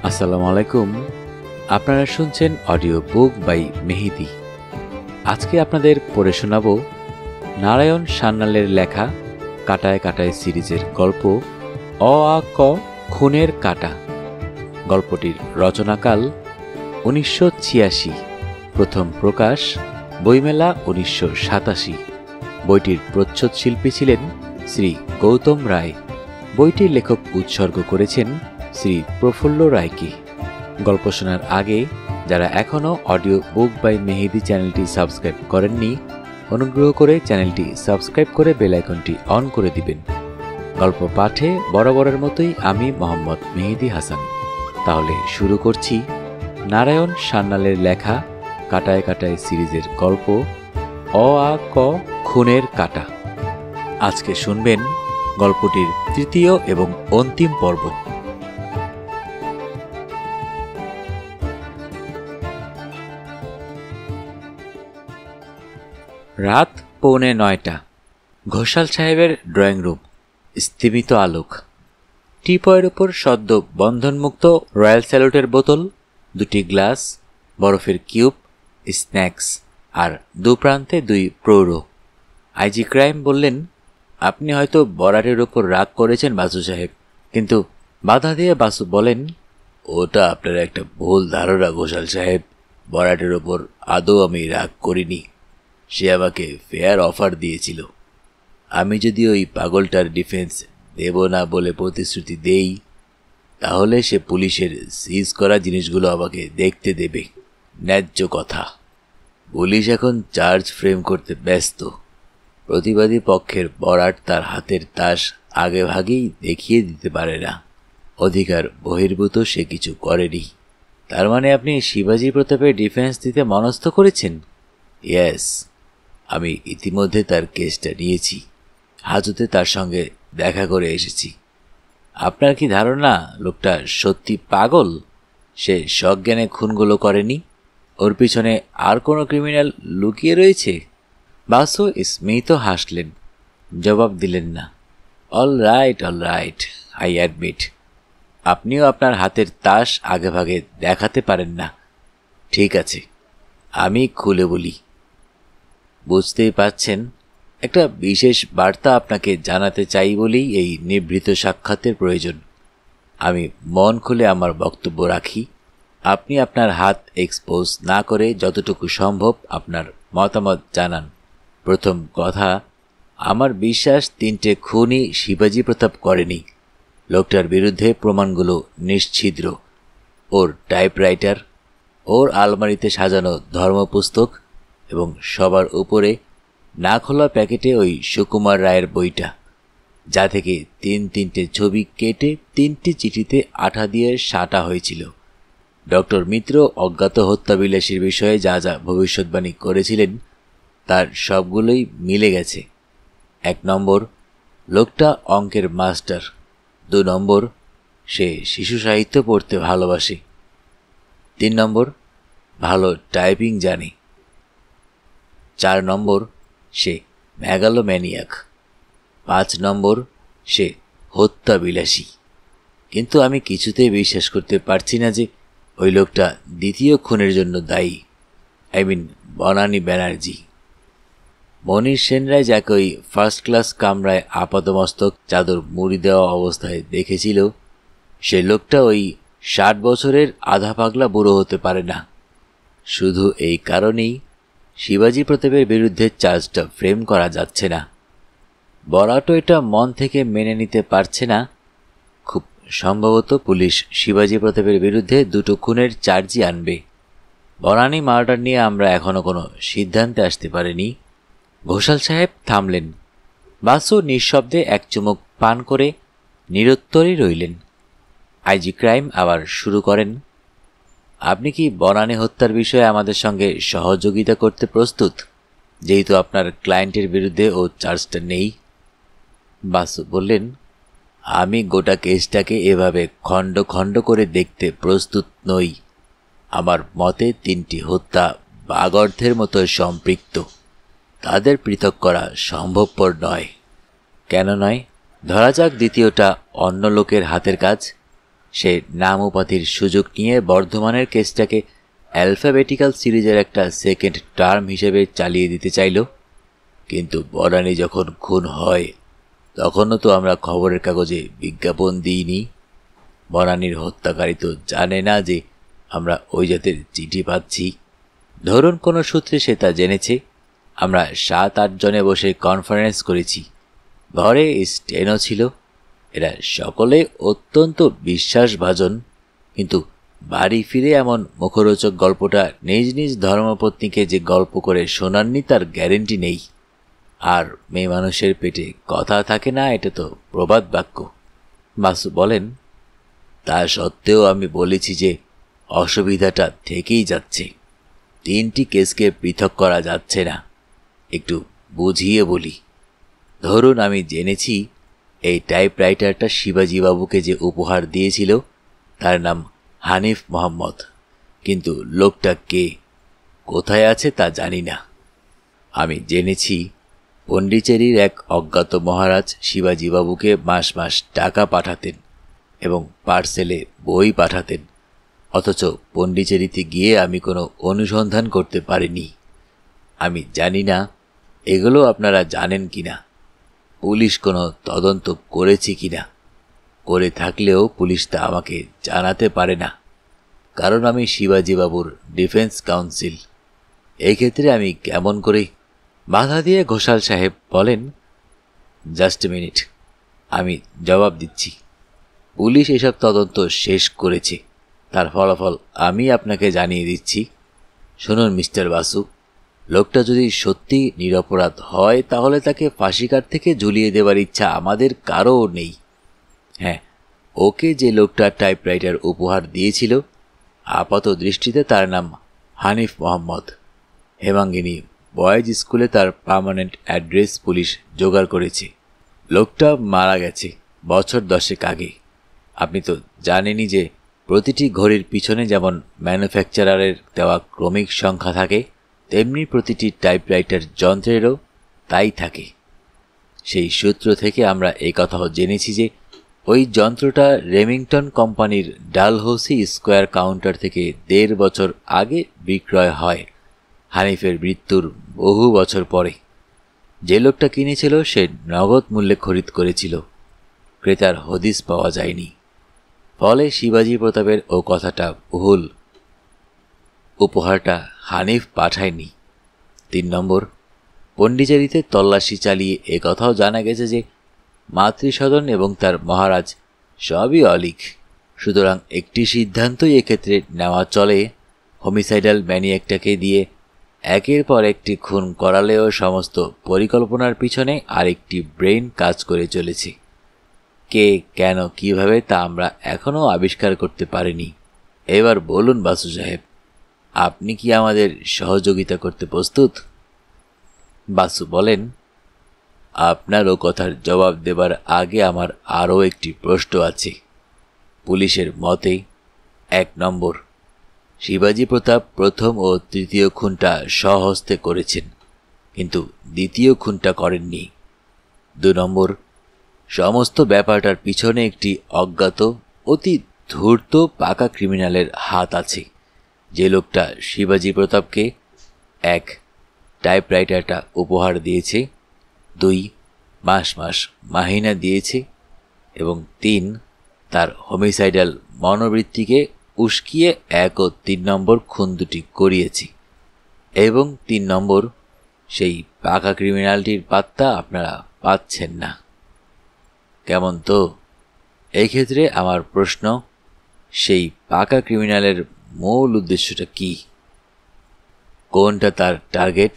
আসসালামু আলাইকুম। আপনারা শুনছেন অডিও বুক বাই মেহেদি। আজকে আপনাদের পড়ে শোনাব নারায়ণ সান্যালের লেখা কাটায় কাটায় সিরিজের গল্প অ আ ক খুনের কাটা। গল্পটির রচনাকাল 1986, প্রথম প্রকাশ বইমেলা 1987। বইটির প্রচ্ছদ শিল্পী ছিলেন শ্রী গৌতম রায়। বইটির লেখক উৎসর্গ করেছেন শ্রী প্রফুল্ল রায়কে। গল্প শোনার আগে যারা এখনও অডিও বুক বাই মেহেদি চ্যানেলটি সাবস্ক্রাইব করেননি, অনুগ্রহ করে চ্যানেলটি সাবস্ক্রাইব করে বেল আইকনটি অন করে দিবেন। গল্প পাঠে বরাবরের মতোই আমি মোহাম্মদ মেহেদি হাসান। তাহলে শুরু করছি নারায়ণ সান্যালের লেখা কাটায় কাটায় সিরিজের গল্প অ আ ক খুনের কাটা। আজকে শুনবেন গল্পটির তৃতীয় এবং অন্তিম পর্ব। রাত 8:45। ঘোষাল সাহেবের ড্রয়িং রুম, স্তিমিত আলোক। টিপয়ের উপর সদ্য বন্ধনমুক্ত রয়্যাল স্যালুটের বোতল, দুটি গ্লাস, বরফের কিউব, স্ন্যাক্স আর দুপ্রান্তে দুই প্রৌঢ়। আইজি ক্রাইম বললেন, আপনি হয়তো বরাটের ওপর রাগ করেছেন বাসু সাহেব, কিন্তু বাধা দিয়ে বাসু বলেন, ওটা আপনার একটা ভুল ধারণা ঘোষাল সাহেব। বরাটের ওপর আদৌ আমি রাগ করিনি। সে আমাকে ফেয়ার অফার দিয়েছিল। আমি যদি ওই পাগলটার ডিফেন্স দেব না বলে প্রতিশ্রুতি দেই, তাহলে সে পুলিশের সিজ করা জিনিসগুলো আমাকে দেখতে দেবে। ন্যায্য কথা। পুলিশ এখন চার্জ ফ্রেম করতে ব্যস্ত। প্রতিবাদী পক্ষের বরাট তার হাতের তাস আগেভাগেই দেখিয়ে দিতে পারে না। অধিকার বহির্ভূত সে কিছু করেনি। তার মানে আপনি শিবাজি প্রতাপের ডিফেন্স দিতে মনস্থ করেছেন? ইয়েস, আমি ইতিমধ্যে তার কেসটা নিয়েছি। হাজতে তার সঙ্গে দেখা করে এসেছি। আপনার কি ধারণা লোকটা সত্যি পাগল? সে সজ্ঞানে খুনগুলো করেনি? ওর পিছনে আর কোনো ক্রিমিনাল লুকিয়ে রয়েছে? বাসু স্মিত হাসলেন, জবাব দিলেন না। All right, I admit. আপনিও আপনার হাতের তাস আগেভাগে দেখাতে পারেন না। ঠিক আছে, আমি খুলে বলি। বুঝতেই পাচ্ছেন, একটা বিশেষ বার্তা আপনাকে জানাতে চাই বলেই এই নিভৃত সাক্ষাতের প্রয়োজন। আমি মন খুলে আমার বক্তব্য রাখি। আপনি আপনার হাত এক্সপোজ না করে যতটুকু সম্ভব আপনার মতামত জানান। প্রথম কথা, আমার বিশ্বাস 3টে খুনই শিবাজি প্রতাপ করেনি। লোকটার বিরুদ্ধে প্রমাণগুলো নিশ্ছিদ্র। ওর টাইপরাইটার, ওর আলমারিতে সাজানো ধর্মপুস্তক এবং সবার উপরে না খোলা প্যাকেটে ওই সুকুমার রায়ের বইটা, যা থেকে 3টে ছবি কেটে 3টি চিঠিতে আঠা দিয়ে সাঁটা হয়েছিল। ডক্টর মিত্র অজ্ঞাত হত্যাবিলাসীর বিষয়ে যা যা ভবিষ্যৎবাণী করেছিলেন তার সবগুলোই মিলে গেছে। 1 নম্বর, লোকটা অঙ্কের মাস্টার। 2 নম্বর, সে শিশু সাহিত্য পড়তে ভালোবাসে। 3 নম্বর, ভালো টাইপিং জানে। 4 নম্বর, সে ম্যাগালোম্যানিয়াক। 5 নম্বর, সে হত্যাবিলাসী। কিন্তু আমি কিছুতেই বিশ্বাস করতে পারছি না যে ওই লোকটা দ্বিতীয় খুনের জন্য দায়ী। বনানী ব্যানার্জি। মনীষ সেনরায় যাকে ওই ফার্স্ট ক্লাস কামরায় আপাদমস্তক চাদর মুড়ি দেওয়া অবস্থায় দেখেছিল, সে লোকটা ওই 60 বছরের আধা পাগলা বুড়ো হতে পারে না। শুধু এই কারণেই শিবাজি প্রতাপের বিরুদ্ধে চার্জটা ফ্রেম করা যাচ্ছে না। বরাটও এটা মন থেকে মেনে নিতে পারছে না। খুব সম্ভবত পুলিশ শিবাজি প্রতাপের বিরুদ্ধে 2টো খুনের চার্জই আনবে। বনানী মার্ডার নিয়ে আমরা এখনো কোনো সিদ্ধান্তে আসতে পারিনি। ঘোষাল সাহেব থামলেন। বাসু নিঃশব্দে এক চুমুক পান করে নিরুত্তরই রইলেন। আইজি ক্রাইম আবার শুরু করেন, আপনি কি বনানী হত্যার বিষয়ে আমাদের সঙ্গে সহযোগিতা করতে প্রস্তুত, যেহেতু আপনার ক্লায়েন্টের বিরুদ্ধে ও চার্জটা নেই? বাসু বললেন, আমি গোটা কেসটাকে এভাবে খণ্ড খণ্ড করে দেখতে প্রস্তুত নই। আমার মতে 3টি হত্যা বাগর্থের মতো সম্পৃক্ত। তাদের পৃথক করা সম্ভবপর নয়। কেন নয়? ধরা যাক দ্বিতীয়টা অন্য লোকের হাতের কাজ। সে নাম উপাধির সুযোগ নিয়ে বর্ধমানের কেসটাকে অ্যালফাবেটিক্যাল সিরিজের একটা সেকেন্ড টার্ম হিসেবে চালিয়ে দিতে চাইল। কিন্তু বনানী যখন খুন হয় তখনও তো আমরা খবরের কাগজে বিজ্ঞাপন দিইনি। বনানীর হত্যাকারী তো জানে না যে আমরা ওই জাতের চিঠি পাচ্ছি। ধরুন কোনো সূত্রে সে তা জেনেছে। আমরা 7-8 জনে বসে কনফারেন্স করেছি, ঘরে স্টেনও ছিল। এরা সকলে অত্যন্ত বিশ্বাসভাজন, কিন্তু বাড়ি ফিরে এমন মুখরোচক গল্পটা নিজ নিজ ধর্মপত্নীকে যে গল্প করে শোনাননি তার গ্যারেন্টি নেই। আর মেয়ে মানুষের পেটে কথা থাকে না, এটা তো প্রবাদ বাক্য। বাসু বলেন, তা সত্ত্বেও আমি বলেছি যে অসুবিধাটা থেকেই যাচ্ছে। 3টি কেসকে পৃথক করা যাচ্ছে না। একটু বুঝিয়ে বলি। ধরুন আমি জেনেছি এই টাইপরাইটারটা শিবাজীবাবুকে যে উপহার দিয়েছিল তার নাম হানিফ মোহাম্মদ, কিন্তু লোকটা কে, কোথায় আছে তা জানি না। আমি জেনেছি পণ্ডিচেরির এক অজ্ঞাত মহারাজ শিবাজীবাবুকে মাস মাস টাকা পাঠাতেন এবং পার্সেলে বই পাঠাতেন, অথচ পণ্ডিচেরিতে গিয়ে আমি কোনো অনুসন্ধান করতে পারিনি। আমি জানি না এগুলো আপনারা জানেন কিনা, পুলিশ কোনো তদন্ত করেছে কিনা। করে থাকলেও পুলিশ তা আমাকে জানাতে পারে না, কারণ আমি শিবাজীবাবুর ডিফেন্স কাউন্সিল। এই ক্ষেত্রে আমি কেমন করে? বাধা দিয়ে ঘোষাল সাহেব বলেন, জাস্ট এ মিনিট, আমি জবাব দিচ্ছি। পুলিশ এসব তদন্ত শেষ করেছে, তার ফলাফল আমি আপনাকে জানিয়ে দিচ্ছি। শুনুন মিস্টার বাসু, লোকটা যদি সত্যি নিরপরাধ হয় তাহলে তাকে ফাঁসিকার থেকে ঝুলিয়ে দেওয়ার ইচ্ছা আমাদের কারও নেই। হ্যাঁ, ওকে যে লোকটা টাইপরাইটার উপহার দিয়েছিল আপাত দৃষ্টিতে তার নাম হানিফ মোহাম্মদ। হেমাঙ্গিনী বয়েজ স্কুলে তার পার্মানেন্ট অ্যাড্রেস পুলিশ জোগাড় করেছে। লোকটা মারা গেছে বছর 10 আগে। আপনি তো জানেনই যে প্রতিটি ঘড়ির পিছনে যেমন ম্যানুফ্যাকচারারের দেওয়া ক্রমিক সংখ্যা থাকে, তেমনি প্রতিটি টাইপরাইটার যন্ত্রেরও তাই থাকে। সেই সূত্র থেকে আমরা এই কথাও জেনেছি যে ওই যন্ত্রটা রেমিংটন কোম্পানির ডালহৌসি স্কোয়ার কাউন্টার থেকে 1.5 বছর আগে বিক্রয় হয়, হানিফের মৃত্যুর বহু বছর পরে। যে লোকটা কিনেছিল সে নগদ মূল্যে খরিদ করেছিল, ক্রেতার হদিস পাওয়া যায়নি। ফলে শিবাজী প্রতাপের ও কথাটা ভুল, উপহারটা হানিফ পাঠায়নি। 3 নম্বর, পণ্ডিচেরিতে তল্লাশি চালিয়ে কথাও জানা গেছে যে মাতৃসদন এবং তার মহারাজ সবই অলিক। সুতরাং একটি সিদ্ধান্তই এক্ষেত্রে নেওয়া চলে, হোমিসাইডাল ম্যানিয়াকটাকে দিয়ে একের পর একটি খুন করালেও সমস্ত পরিকল্পনার পিছনে আরেকটি ব্রেইন কাজ করে চলেছে। কে, কেন, কিভাবে তা আমরা এখনও আবিষ্কার করতে পারিনি। এবার বলুন বাসু সাহেব, আপনি কি আমাদের সহযোগিতা করতে প্রস্তুত? বাসু বলেন, আপনার ও কথার জবাব দেবার আগে আমার আরও একটি প্রশ্ন আছে। পুলিশের মতে 1 নম্বর, শিবাজী প্রতাপ প্রথম ও তৃতীয় খুনটা স্বহস্তে করেছেন, কিন্তু দ্বিতীয় খুনটা করেননি। 2 নম্বর, সমস্ত ব্যাপারটার পিছনে একটি অজ্ঞাত অতি ধূর্ত পাকা ক্রিমিনালের হাত আছে, যে লোকটা শিবাজী প্রতাপকে 1 টাইপরাইটারটা উপহার দিয়েছে, 2 মাস মাস মাহিনা দিয়েছে এবং 3 তার হোমিসাইডাল মনোবৃত্তিকে উস্কিয়ে 1 ও 3 নম্বর খুন দুটি করিয়েছে। এবং 3 নম্বর, সেই পাকা ক্রিমিনালটির পাত্তা আপনারা পাচ্ছেন না। কেমন তো? এই ক্ষেত্রে আমার প্রশ্ন, সেই পাকা ক্রিমিনালের মূল উদ্দেশ্যটা কি? কোনটা তার টার্গেট?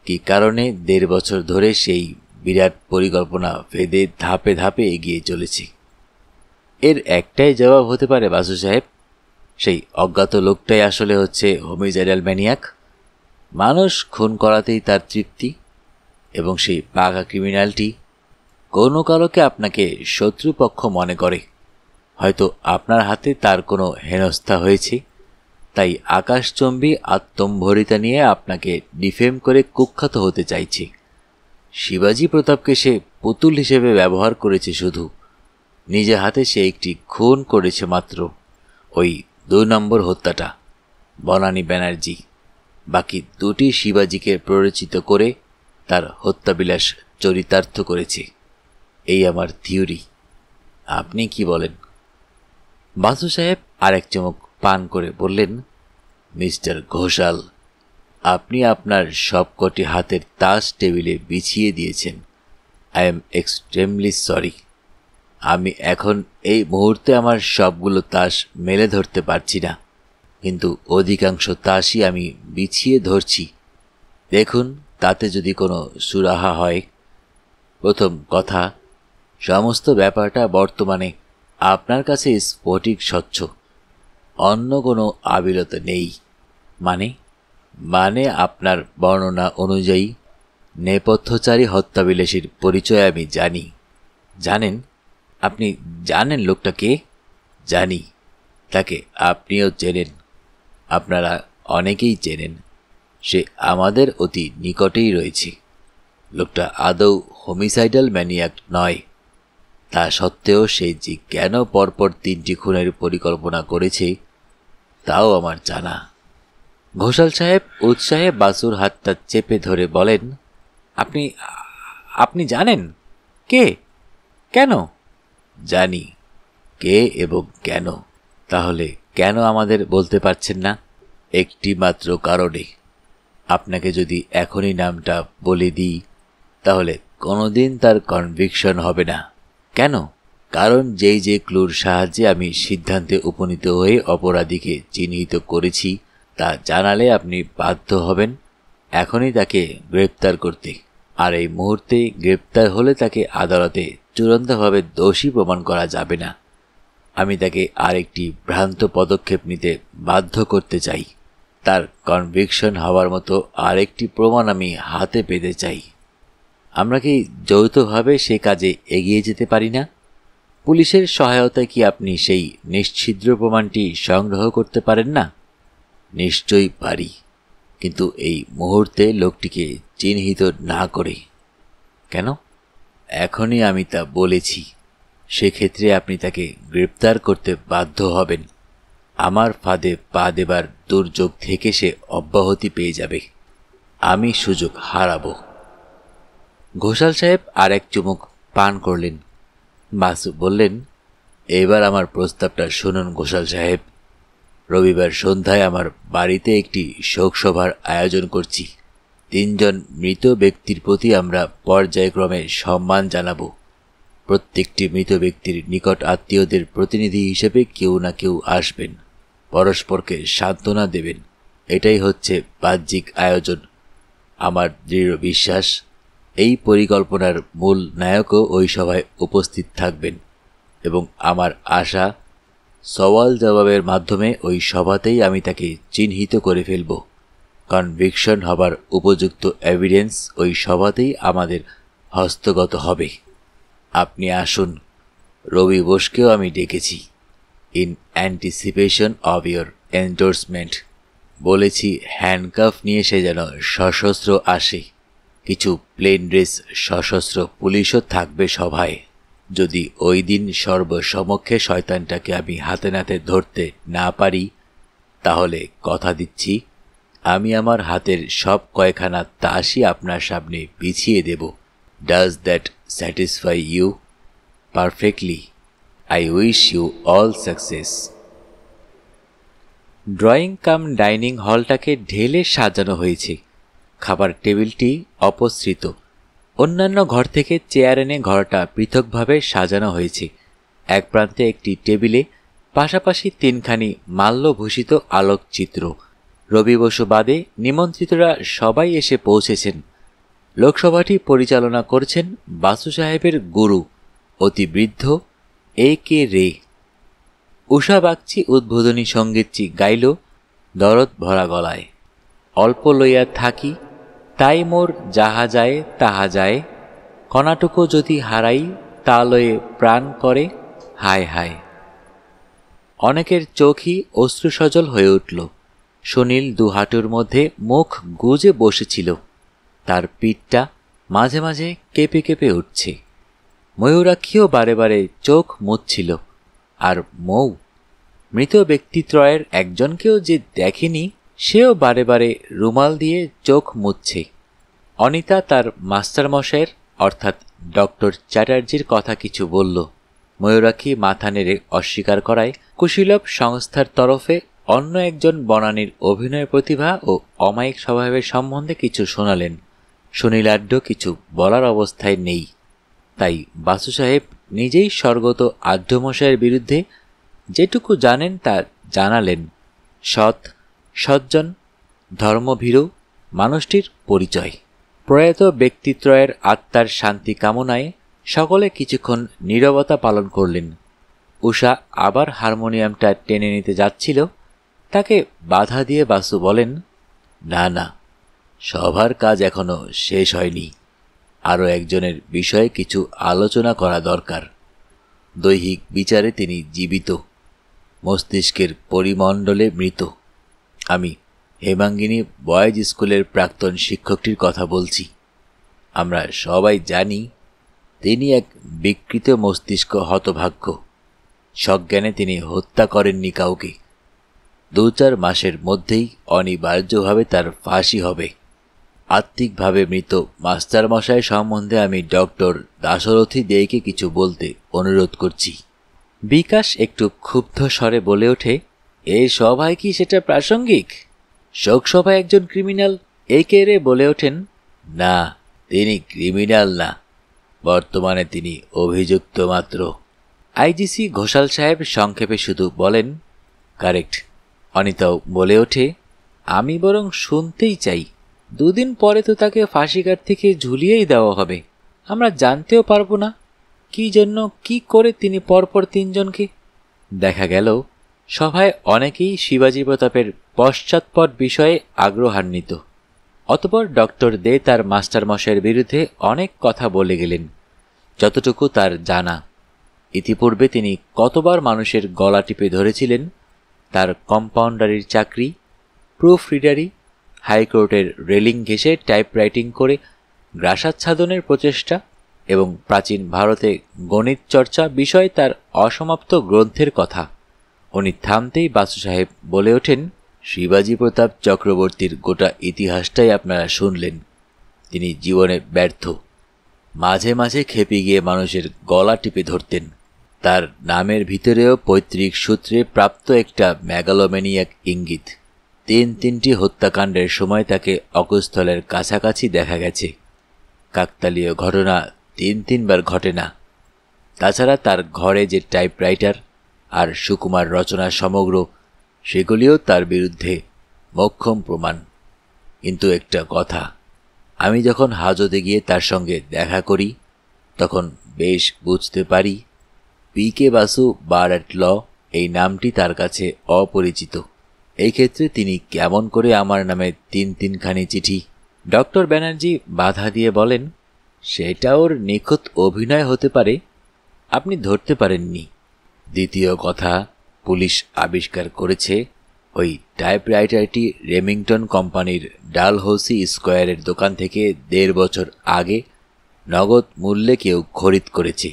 কি কারণে 1.5 বছর ধরে সেই বিরাট পরিকল্পনা ভেদে ধাপে ধাপে এগিয়ে চলেছে? এর একটাই জবাব হতে পারে বাসু সাহেব, সেই অজ্ঞাত লোকটাই আসলে হচ্ছে হোমিসাইডাল ম্যানিয়াক। মানুষ খুন করাতেই তার তৃপ্তি, এবং সেই পাকা ক্রিমিনালটি কোনো কারোকে আপনাকে শত্রুপক্ষ মনে করে। হয়তো আপনার হাতে তার কোনো হেনস্থা হয়েছে, তাই আকাশচম্বী আত্মম্ভরিতা নিয়ে আপনাকে ডিফেম করে কুখ্যাত হতে চাইছে। শিবাজী প্রতাপকে সে পুতুল হিসেবে ব্যবহার করেছে শুধু, নিজে হাতে সে একটি খুন করেছে মাত্র, ওই 2 নম্বর হত্যাটা। বনানী ব্যানার্জি বাকি দুটি শিবাজিকে প্ররোচিত করে তার হত্যাবিলাস চরিতার্থ করেছে। এই আমার থিওরি। আপনি কি বলেন? বাসু সাহেব আরেক চুমুক পান করে বললেন, মিস্টার ঘোষাল, আপনি আপনার সবকটি হাতের তাস টেবিলে বিছিয়ে দিয়েছেন। I am extremely sorry. আমি এখন এই মুহূর্তে আমার সবগুলো তাস মেলে ধরতে পারছি না, কিন্তু অধিকাংশ তাসই আমি বিছিয়ে ধরছি। দেখুন, তাতে যদি কোনো সুরাহা হয়। প্রথম কথা, সমস্ত ব্যাপারটা বর্তমানে আপনার কাছে স্ফটিক স্বচ্ছ, অন্য কোনো আবিলতা নেই। মানে আপনার বর্ণনা অনুযায়ী নেপথ্যচারী হত্যাবিলাসীর পরিচয় আমি জানি। জানেন? আপনি জানেন লোকটা কে? জানি। তাকে আপনিও চেনেন, আপনারা অনেকেই চেনেন। সে আমাদের অতি নিকটেই রয়েছে। লোকটা আদৌ হোমিসাইডাল ম্যানিয়াক নয়। তা সত্ত্বেও সে যে কেন পরপর 3টি খুনের পরিকল্পনা করেছে তাও আমার জানা। ঘোষাল সাহেব উৎসাহে বাসুর হাতটা চেপে ধরে বলেন, আপনি আপনি জানেন? কে? কেন? জানি কে এবং কেন। তাহলে কেন আমাদের বলতে পারছেন না? একটি মাত্র কারণে। আপনাকে যদি এখনই নামটা বলে দিই তাহলে কোনোদিন তার কনভিকশন হবে না। কেন? কারণ যেই যে ক্লুর সাহায্যে আমি সিদ্ধান্তে উপনীত হয়ে অপরাধীকে চিহ্নিত করেছি তা জানালে আপনি বাধ্য হবেন এখনই তাকে গ্রেপ্তার করতে। আর এই মুহূর্তে গ্রেপ্তার হলে তাকে আদালতে চূড়ান্তভাবে দোষী প্রমাণ করা যাবে না। আমি তাকে আরেকটি ভ্রান্ত পদক্ষেপ নিতে বাধ্য করতে চাই। তার কনভিকশন হওয়ার মতো আরেকটি প্রমাণ আমি হাতে পেতে চাই। আমরা কি যৌথভাবে সে কাজে এগিয়ে যেতে পারি না? পুলিশের সহায়তায় কি আপনি সেই নিশ্ছিদ্র প্রমাণটি সংগ্রহ করতে পারেন না? নিশ্চয়ই পারি, কিন্তু এই মুহূর্তে লোকটিকে চিহ্নিত না করে। কেন? এখনই আমি তা বলেছি। সেক্ষেত্রে আপনি তাকে গ্রেপ্তার করতে বাধ্য হবেন। আমার ফাঁদে পা দেবার দুর্যোগ থেকে সে অব্যাহতি পেয়ে যাবে। আমি সুযোগ হারাবো। ঘোষাল সাহেব আর এক চুমুক পান করলেন। বাসু বললেন, এবার আমার প্রস্তাবটা শুনুন ঘোষাল সাহেব। রবিবার সন্ধ্যায় আমার বাড়িতে একটি শোকসভার আয়োজন করছি। 3 জন মৃত ব্যক্তির প্রতি আমরা পর্যায়ক্রমে সম্মান জানাব। প্রত্যেকটি মৃত ব্যক্তির নিকট আত্মীয়দের প্রতিনিধি হিসেবে কেউ না কেউ আসবেন, পরস্পরকে সান্ত্বনা দেবেন। এটাই হচ্ছে বাহ্যিক আয়োজন। আমার দৃঢ় বিশ্বাস এই পরিকল্পনার মূল নায়কও ওই সভায় উপস্থিত থাকবেন এবং আমার আশা সওয়াল জবাবের মাধ্যমে ওই সভাতেই আমি তাকে চিহ্নিত করে ফেলব। কনভিকশন হবার উপযুক্ত এভিডেন্স ওই সভাতেই আমাদের হস্তগত হবে। আপনি আসুন। রবি বোসকেও আমি ডেকেছি, in anticipation of your endorsement. বলেছি হ্যান্ডকাফ নিয়ে সে যেন সশস্ত্র আসে। কিছু প্লেন ড্রেস সশস্ত্র পুলিশও থাকবে সভায়। যদি ওই দিন সর্বসমক্ষে শয়তানটাকে আমি হাতে নাতে ধরতে না পারি তাহলে কথা দিচ্ছি আমি আমার হাতের সব কয়খানা তাসই আপনার সামনে বিছিয়ে দেব। Does that satisfy you? Perfectly. I wish you all success. Drawing cum dining হলটাকে ঢেলে সাজানো হয়েছে। খাবার টেবিলটি অপসৃত। অন্যান্য ঘর থেকে চেয়ার এনে ঘরটা পৃথকভাবে সাজানো হয়েছে। এক প্রান্তে একটি টেবিলে পাশাপাশি 3খানি মাল্যভূষিত আলোকচিত্র। রবি বসু বাদে নিমন্ত্রিতরা সবাই এসে পৌঁছেছেন। লোকসভাটি পরিচালনা করছেন বাসু সাহেবের গুরু অতি বৃদ্ধ A.K. রে। উষা বাগচি উদ্বোধনী সঙ্গীতটি গাইল দরদ ভরা গলায়। অল্প লইয়া থাকি তাই মোর যাহা যায় তাহা যায়, কণাটুকু যদি হারাই তা লয়ে প্রাণ করে হায় হায়। অনেকের চোখই অশ্রুসজল হয়ে উঠল। সুনীল 2 হাঁটুর মধ্যে মুখ গুজে বসেছিল। তার পিঠটা মাঝে মাঝে কেঁপে কেঁপে উঠছে। ময়ূরাক্ষীও বারে বারে চোখ মুছছিল। আর মৌ, মৃত ব্যক্তিত্রয়ের একজনকেও যে দেখেনি, সেও বারে বারে রুমাল দিয়ে চোখ মুছছে। অনিতা তার মাস্টারমশাইয়ের অর্থাৎ ডক্টর চ্যাটার্জির কথা কিছু বলল। ময়ূরাক্ষী মাথা নেড়ে অস্বীকার করায় কুশীলভ সংস্থার তরফে অন্য একজন বনানীর অভিনয় প্রতিভা ও অমায়িক স্বভাবের সম্বন্ধে কিছু শোনালেন। সুনীলাঢ্য কিছু বলার অবস্থায় নেই, তাই বাসু সাহেব নিজেই স্বর্গত আঢ্যমশাইয়ের বিরুদ্ধে যেটুকু জানেন তা জানালেন। সৎ, সজ্জন, ধর্মভীরু মানুষটির পরিচয়। প্রয়াত ব্যক্তিত্রয়ের আত্মার শান্তি কামনায় সকলে কিছুক্ষণ নীরবতা পালন করলেন। উষা আবার হারমোনিয়ামটা টেনে নিতে যাচ্ছিল, তাকে বাধা দিয়ে বাসু বলেন, না না, সভার কাজ এখনো শেষ হয়নি। আরও একজনের বিষয়ে কিছু আলোচনা করা দরকার। দৈহিক বিচারে তিনি জীবিত, মস্তিষ্কের পরিমণ্ডলে মৃত। আমি হেমাঙ্গিনী বয়েজ স্কুলের প্রাক্তন শিক্ষকটির কথা বলছি। আমরা সবাই জানি তিনি এক বিকৃত মস্তিষ্ক হতভাগ্য। সজ্ঞানে তিনি হত্যা করেননি কাউকে। 2-4 মাসের মধ্যেই অনিবার্যভাবে তার ফাঁসি হবে। আত্মিকভাবে মৃত মাস্টারমশাই সম্বন্ধে আমি ডক্টর দাশরথী দেকে কিছু বলতে অনুরোধ করছি। বিকাশ একটু ক্ষুব্ধ স্বরে বলে ওঠে, এই সভায় কি সেটা প্রাসঙ্গিক? শোকসভায় একজন ক্রিমিনাল একে রে বলে ওঠেন, না, তিনি ক্রিমিনাল না, বর্তমানে তিনি অভিযুক্ত মাত্র। আইজিসি ঘোষাল সাহেব সংক্ষেপে শুধু বলেন, কারেক্ট। অনিতাও বলে ওঠে, আমি বরং শুনতেই চাই। 2 দিন পরে তো তাকে ফাঁসিঘাট থেকে ঝুলিয়েই দেওয়া হবে। আমরা জানতেও পারবো না কি জন্য কি করে তিনি পরপর 3 জনকে। দেখা গেল সভায় অনেকেই শিবাজী প্রতাপের পশ্চাৎপট বিষয়ে আগ্রহান্বিত। অতঃপর ডক্টর দে তার মাস্টারমশাইয়ের বিরুদ্ধে অনেক কথা বলে গেলেন, যতটুকু তার জানা। ইতিপূর্বে তিনি কতবার মানুষের গলা টিপে ধরেছিলেন, তার কম্পাউন্ডারির চাকরি, প্রুফ রিডারি, হাইকোর্টের রেলিং ঘেঁষে টাইপরাইটিং করে গ্রাসাচ্ছাদনের প্রচেষ্টা এবং প্রাচীন ভারতে গণিত চর্চা বিষয়ে তার অসমাপ্ত গ্রন্থের কথা। উনি থামতেই বাসু সাহেব বলে ওঠেন, শিবাজী প্রতাপ চক্রবর্তীর গোটা ইতিহাসটাই আপনারা শুনলেন। তিনি জীবনে ব্যর্থ, মাঝে মাঝে খেপে গিয়ে মানুষের গলা টিপে ধরতেন। তার নামের ভিতরেও পৈতৃক সূত্রে প্রাপ্ত একটা ম্যাগালোম্যানিয়াক ইঙ্গিত। 3টি হত্যাকাণ্ডের সময় তাকে অকুস্থলের কাছাকাছি দেখা গেছে। কাকতালীয় ঘটনা 3বার ঘটে না। তাছাড়া তার ঘরে যে টাইপরাইটার আর সুকুমার রচনা সমগ্র, সেগুলিও তার বিরুদ্ধে মোক্ষম প্রমাণ। কিন্তু একটা কথা, আমি যখন হাজতে গিয়ে তার সঙ্গে দেখা করি, তখন বেশ বুঝতে পারি P K. Basu bar at law এই নামটি তার কাছে অপরিচিত। এই ক্ষেত্রে তিনি কেমন করে আমার নামে 3খানি চিঠি? ডক্টর ব্যানার্জি বাধা দিয়ে বলেন, সেটা ওর নিখুঁত অভিনয় হতে পারে, আপনি ধরতে পারেননি। দ্বিতীয় কথা, পুলিশ আবিষ্কার করেছে ওই টাইপরাইটারটি রেমিংটন কোম্পানির ডালহৌসি স্কোয়ারের দোকান থেকে 1.5 বছর আগে নগদ মূল্যে কেউ খরিদ করেছে।